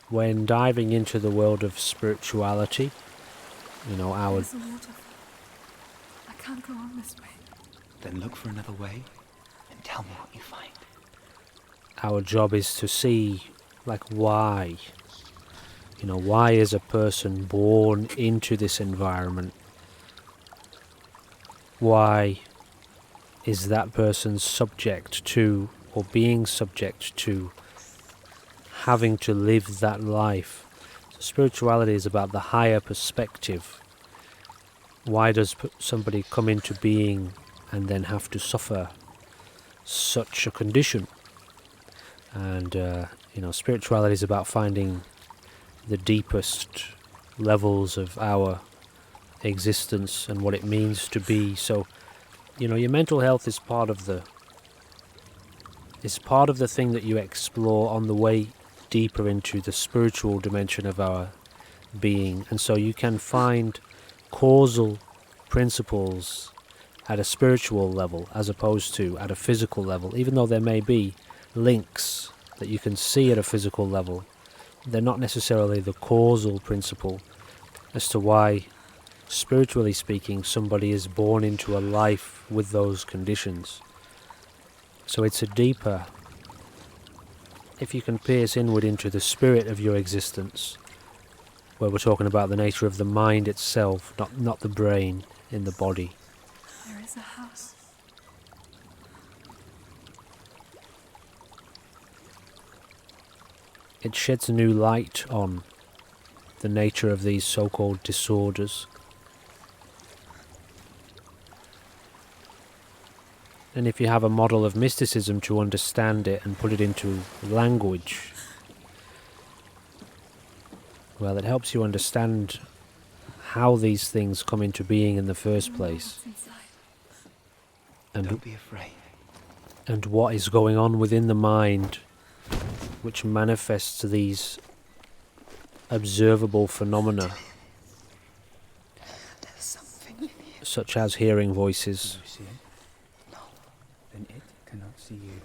when diving into the world of spirituality, our There's a waterfall. I can't go on this way. Then look for another way and tell me what you find. our job is to see, why. Why is a person born into this environment? Why is that person subject to, or being subject to, having to live that life? So spirituality is about the higher perspective. Why does somebody come into being and then have to suffer such a condition? And, spirituality is about finding the deepest levels of our existence and what it means to be. So, your mental health is part of the thing that you explore on the way deeper into the spiritual dimension of our being. And so you can find causal principles at a spiritual level as opposed to at a physical level. Even though there may be links that you can see at a physical level, they're not necessarily the causal principle as to why, spiritually speaking, somebody is born into a life with those conditions. So it's a deeper, if you can pierce inward into the spirit of your existence, where we're talking about the nature of the mind itself, not the brain in the body. There is a house. It sheds a new light on the nature of these so-called disorders. And if you have a model of mysticism to understand it and put it into language, well, it helps you understand how these things come into being in the first place. Don't be afraid. And what is going on within the mind which manifests these observable phenomena, such as hearing voices. Can you see it? No. Then it cannot see you.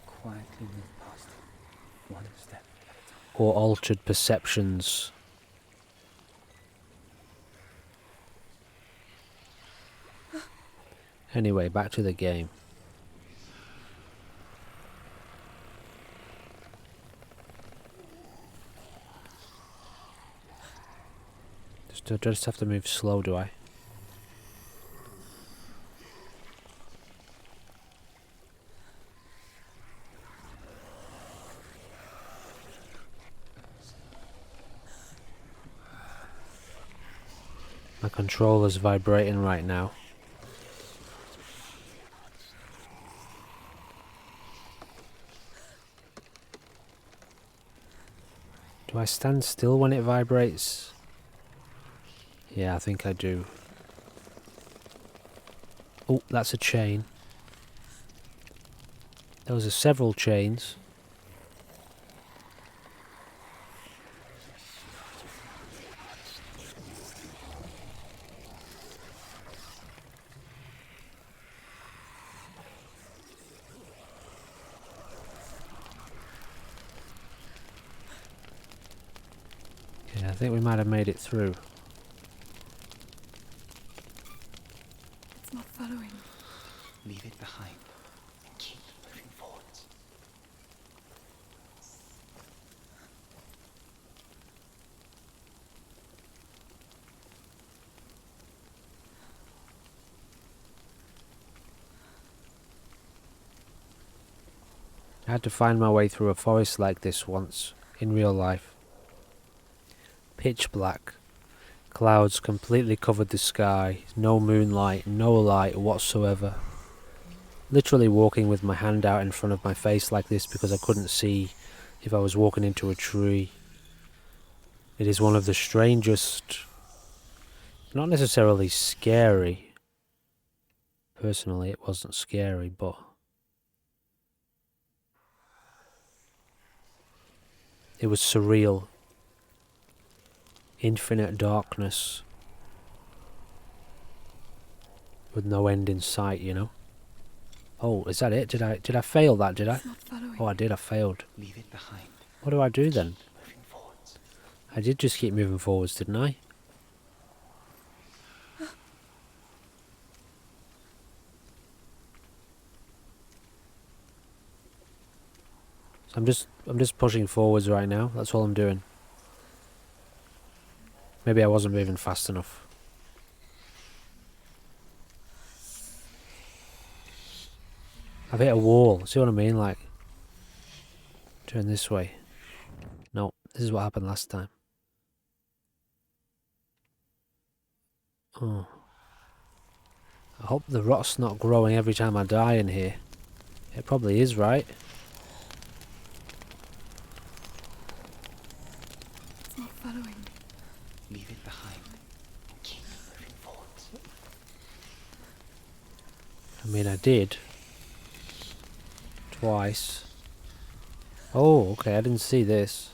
Quietly move past it, one step at a time. Or altered perceptions. Anyway, back to the game. Do I just have to move slow, do I? My controller's vibrating right now. Do I stand still when it vibrates? Yeah, I think I do. Oh, that's a chain. Those are several chains. Okay, I think we might have made it through. It's not following. Leave it behind and keep moving forwards. I had to find my way through a forest like this once, in real life. Pitch black. Clouds completely covered the sky, no moonlight, no light whatsoever. Literally walking with my hand out in front of my face like this because I couldn't see if I was walking into a tree. It is one of the strangest, not necessarily scary, Personally, it wasn't scary, but it was surreal. Infinite darkness with no end in sight, you know. Oh, is that it? Did I fail that? Did I? Oh, I did. I failed. Leave it behind. What do I do then? Moving forwards. I did just keep moving forwards, didn't I? So I'm just pushing forwards right now. That's all I'm doing. Maybe I wasn't moving fast enough. I've hit a wall. See what I mean? Like, turn this way. No, this is what happened last time. Oh. I hope the rot's not growing every time I die in here. It probably is, right? It's not following. Leave it behind. Keep moving forwards. I mean, I did. Twice. Oh, okay, I didn't see this.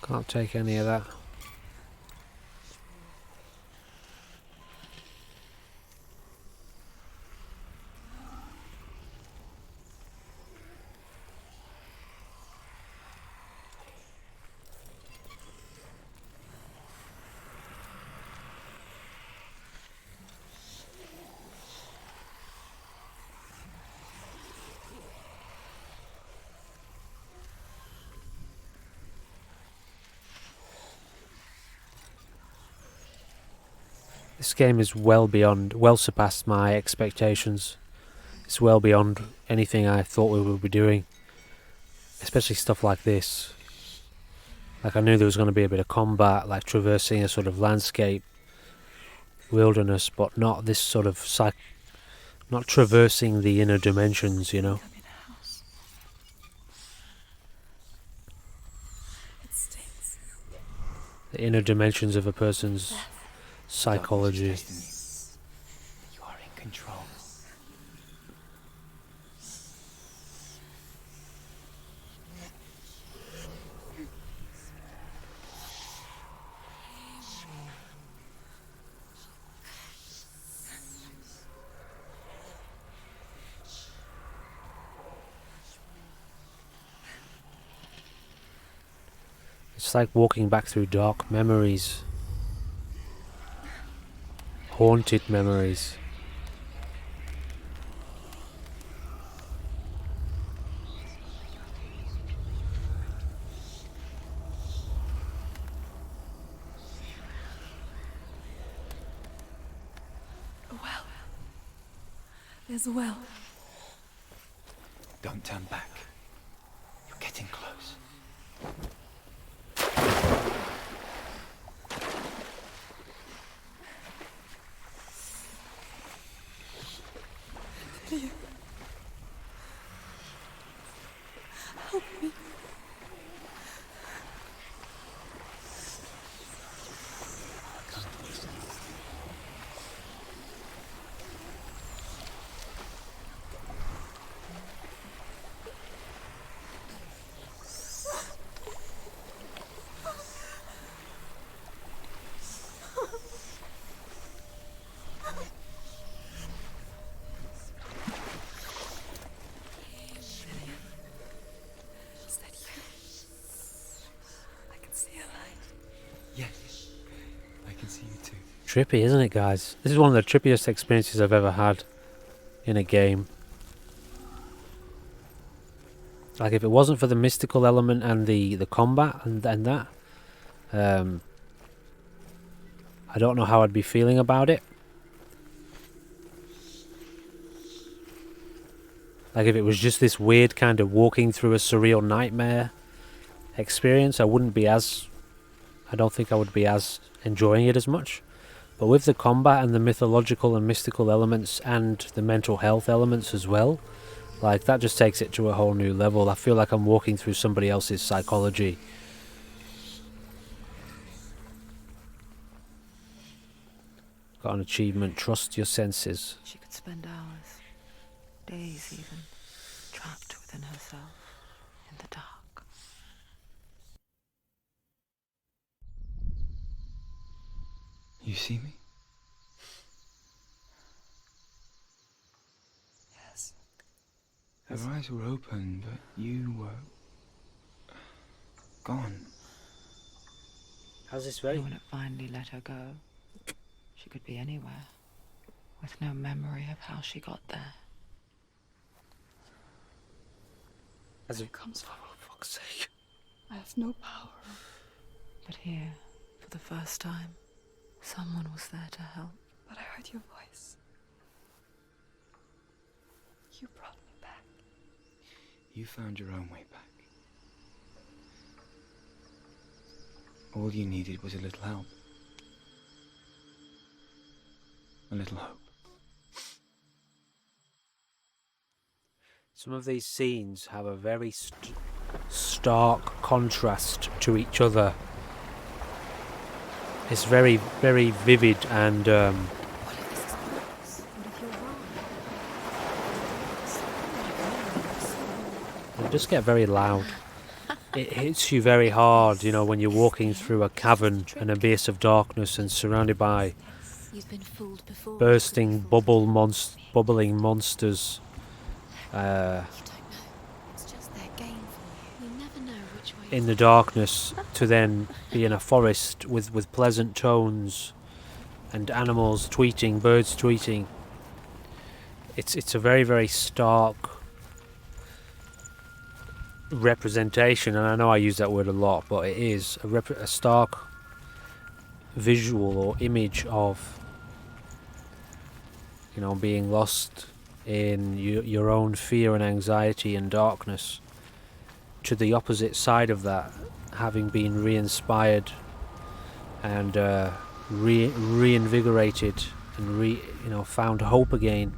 Can't take any of that. This game is well surpassed my expectations. It's well beyond anything I thought we would be doing. Especially stuff like this. Like, I knew there was going to be a bit of combat, like traversing a sort of landscape, wilderness, but not this sort of not traversing the inner dimensions, you know. I'm in a house. It stinks. The inner dimensions of a person's psychology. Destiny. You are in control. It's like walking back through dark memories. Haunted memories. A well. There's a well. Don't turn back. You're getting close. Help me. Is that you? I can see a light. Yes. I can see you too. Trippy, isn't it, guys? This is one of the trippiest experiences I've ever had in a game. Like, if it wasn't for the mystical element and the combat and that, I don't know how I'd be feeling about it. Like if it was just this weird kind of walking through a surreal nightmare experience, I don't think I would be as enjoying it as much. But with the combat and the mythological and mystical elements and the mental health elements as well, like that just takes it to a whole new level. I feel like I'm walking through somebody else's psychology. Got an achievement, trust your senses. She could spend hours, days even, trapped within herself, in the dark. You see me? Yes. Her eyes were open, but you were gone. How's this And when it finally let her go, she could be anywhere, with no memory of how she got there. As it comes from, for fuck's sake. I have no power. But here, for the first time, someone was there to help. But I heard your voice. You brought me back. You found your own way back. All you needed was a little help. A little hope. Some of these scenes have a very stark contrast to each other. It's very, very vivid and What if this is false? What if you're wrong? they just get very loud. It hits you very hard, you know, when you're walking through a cavern, an abyss of darkness and surrounded by You've been fooled before. bursting bubbling monsters. You don't know. It's just their game for you. You never know which way. In the darkness, to then be in a forest with pleasant tones and animals tweeting, birds tweeting. It's a very, very stark representation, and I know I use that word a lot, but it is a stark visual or image of, you know, being lost in your own fear and anxiety and darkness, to the opposite side of that, having been re-inspired and reinvigorated and found hope again.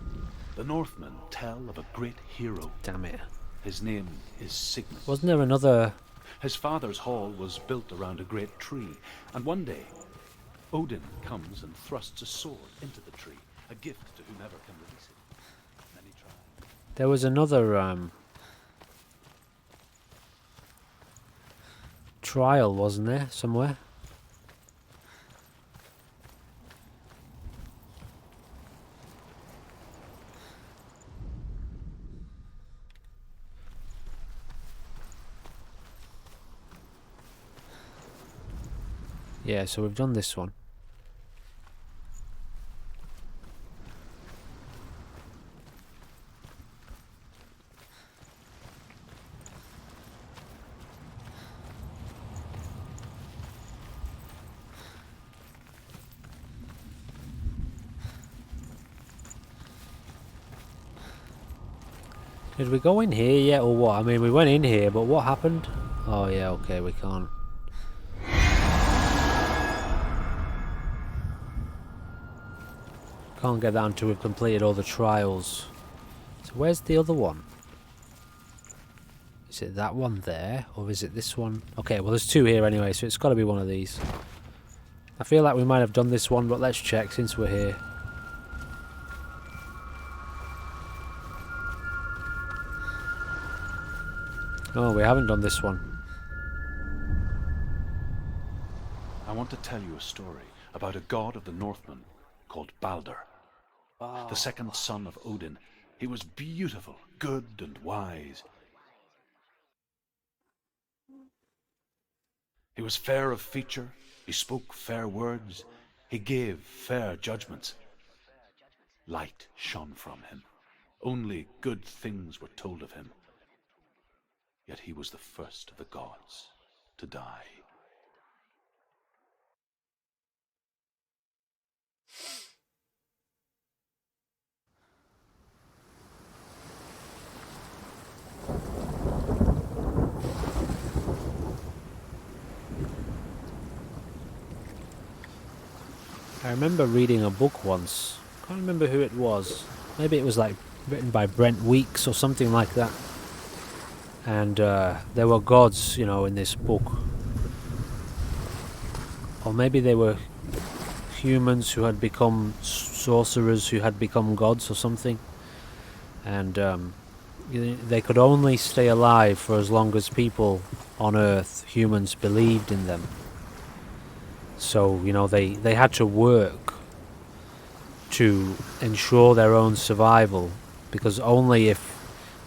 The Northmen tell of a great hero. Damn it. His name is Sigmund. Wasn't there another... His father's hall was built around a great tree, and one day, Odin comes and thrusts a sword into the tree, a gift to whomever can release it. Many try. There was another trial, wasn't there, somewhere? Yeah, so we've done this one. Did we go in here yet or what? I mean, we went in here, but what happened? Oh yeah, okay, we can't. Can't get that until we've completed all the trials. So where's the other one? Is it that one there, or is it this one? Okay, well there's two here anyway, so it's got to be one of these. I feel like we might have done this one, but let's check since we're here. Oh, we haven't done this one. I want to tell you a story about a god of the Northmen called Balder. The second son of Odin. He was beautiful, good and wise. He was fair of feature, he spoke fair words, he gave fair judgments. Light shone from him. Only good things were told of him. Yet he was the first of the gods to die. remember reading a book once. Can't remember who it was. Maybe it was like written by Brent Weeks or something like that. And there were gods, you know, in this book. Or maybe they were humans who had become sorcerers who had become gods or something. And they could only stay alive for as long as people on Earth, humans, believed in them. So, you know, they had to work to ensure their own survival, because only if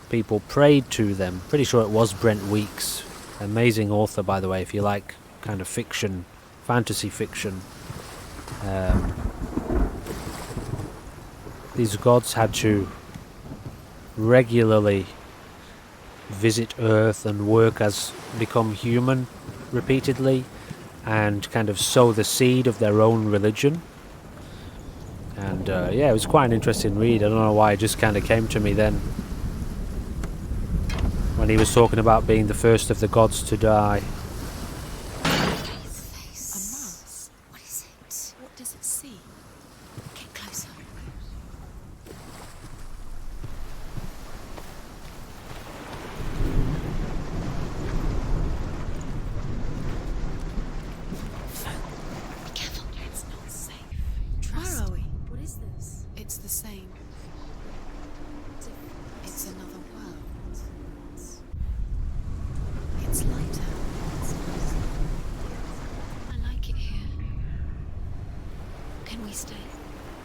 people prayed to them. Pretty sure it was Brent Weeks, amazing author, by the way, if you like kind of fiction, fantasy fiction. These gods had to regularly visit Earth and work as become human repeatedly, and kind of sow the seed of their own religion. And yeah, it was quite an interesting read. I don't know why, it just kind of came to me then when he was talking about being the first of the gods to die. A mouse? What is it? What does it see? Get closer. Be careful. It's not safe. Where are we? What is this? It's the same. It's another world. It's lighter. I like it here. Can we stay?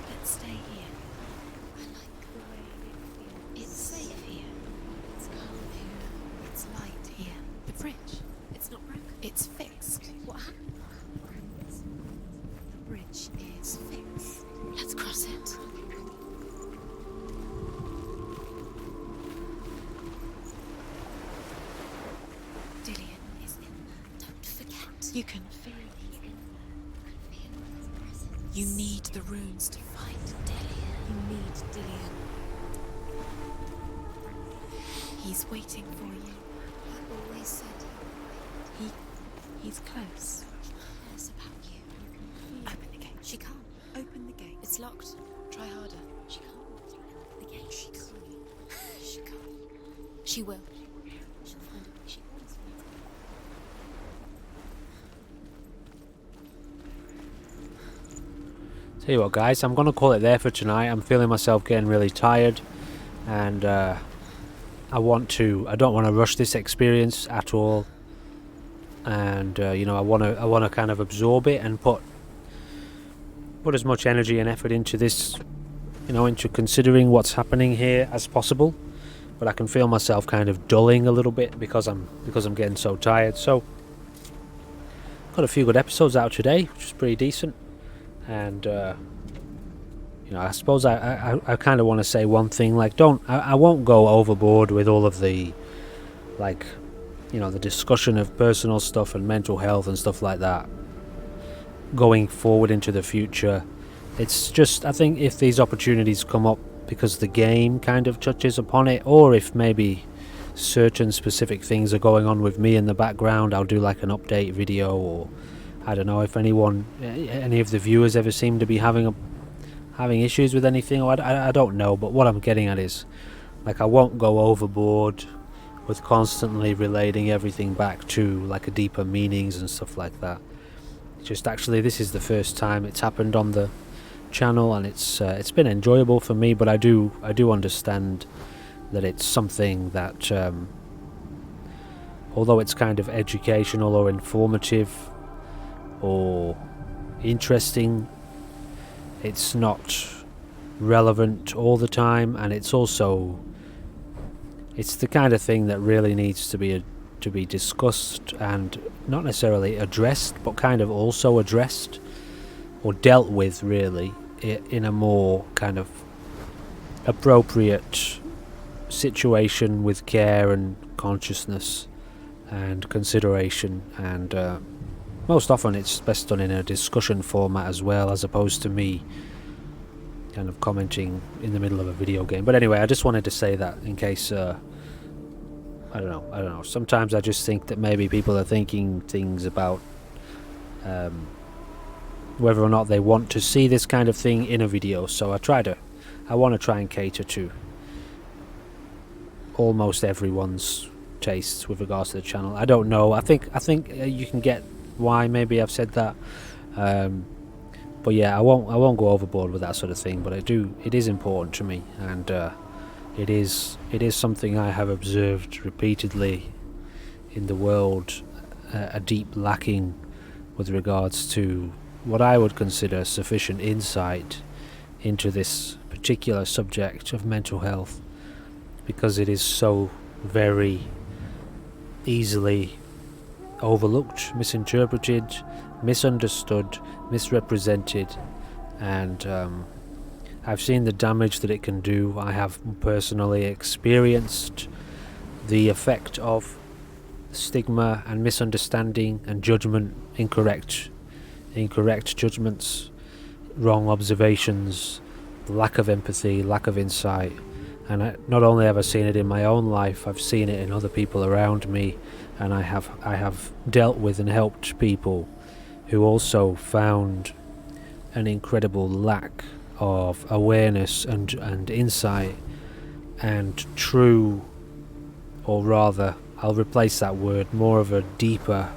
Let's stay here. I like the way it feels. It's safe here. It's calm here. It's light here. The bridge. It's not broken. It's fixed. What happened? The bridge is fixed. Let's cross it. Dillion is in there. Don't forget. You can feel it. You need the runes to fight Dillion. You need Dillion. He's waiting for you. I always said He's close. it's about you. Open the gate. She can't. Open the gate. It's locked. Try harder. She can't. The gate. She can't. She can't. She will. She'll find it. She always finds it. Tell you what, guys, I'm going to call it there for tonight. I'm feeling myself getting really tired, and I don't want to rush this experience at all. And you know, I want to kind of absorb it and put as much energy and effort into this, you know, into considering what's happening here as possible. But I can feel myself kind of dulling a little bit because I'm getting so tired. So got a few good episodes out today, which is pretty decent. And you know, I suppose I kind of want to say one thing, like, I won't go overboard with all of the, like, you know, the discussion of personal stuff and mental health and stuff like that going forward into the future. It's just, I think if these opportunities come up because the game kind of touches upon it, or if maybe certain specific things are going on with me in the background, I'll do like an update video. Or I don't know if any of the viewers ever seem to be having issues with anything, or I don't know. But what I'm getting at is, like, I won't go overboard with constantly relating everything back to like a deeper meanings and stuff like that. Just actually, this is the first time it's happened on the channel, and it's been enjoyable for me. But I do understand that it's something that, although it's kind of educational or informative or interesting, it's not relevant all the time, and it's the kind of thing that really needs to be discussed, and not necessarily addressed, but kind of also addressed or dealt with, really, in a more kind of appropriate situation, with care and consciousness and consideration. And most often it's best done in a discussion format as well, as opposed to me kind of commenting in the middle of a video game. But anyway, I just wanted to say that in case I don't know, sometimes I just think that maybe people are thinking things about whether or not they want to see this kind of thing in a video. So I want to try and cater to almost everyone's tastes with regards to the channel. I don't know. I think you can get why maybe I've said that. But yeah, I won't go overboard with that sort of thing. But it is important to me, and it is something I have observed repeatedly in the world, a deep lacking with regards to what I would consider sufficient insight into this particular subject of mental health, because it is so very easily overlooked, misinterpreted, misunderstood, misrepresented, and I've seen the damage that it can do. I have personally experienced the effect of stigma and misunderstanding and judgment, incorrect judgments, wrong observations, lack of empathy, lack of insight. And not only have I seen it in my own life, I've seen it in other people around me, and I have dealt with and helped people who also found an incredible lack of awareness and insight and true, or rather, I'll replace that word, more of a deeper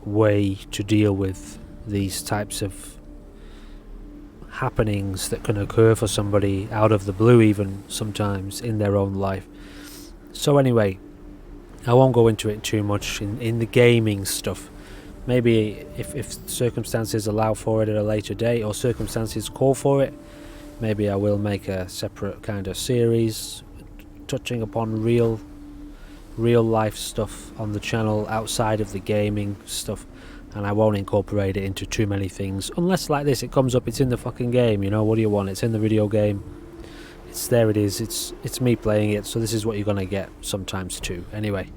way to deal with these types of happenings that can occur for somebody out of the blue, even sometimes in their own life. So anyway, I won't go into it too much in the gaming stuff. Maybe if circumstances allow for it at a later date, or circumstances call for it, maybe I will make a separate kind of series touching upon real life stuff on the channel outside of the gaming stuff, and I won't incorporate it into too many things, unless like this, it comes up, it's in the fucking game, you know, what do you want? It's in the video game, it's there, it is, it's me playing it, so this is what you're gonna get sometimes too. Anyway,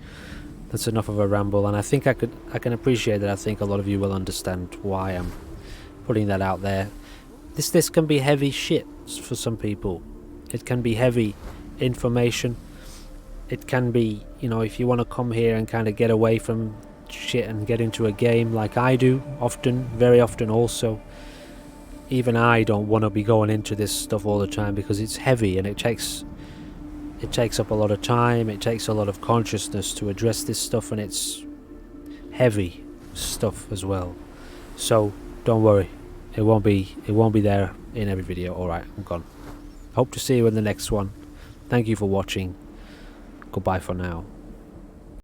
that's enough of a ramble, and I think I can appreciate that. I think a lot of you will understand why I'm putting that out there. This can be heavy shit for some people. It can be heavy information. It can be, you know, if you want to come here and kind of get away from shit and get into a game like I do often, very often also, even I don't want to be going into this stuff all the time, because it's heavy and it takes up a lot of time, it takes a lot of consciousness to address this stuff, and it's heavy stuff as well. So don't worry, it won't be there in every video. Alright, I'm gone. Hope to see you in the next one. Thank you for watching. Goodbye for now.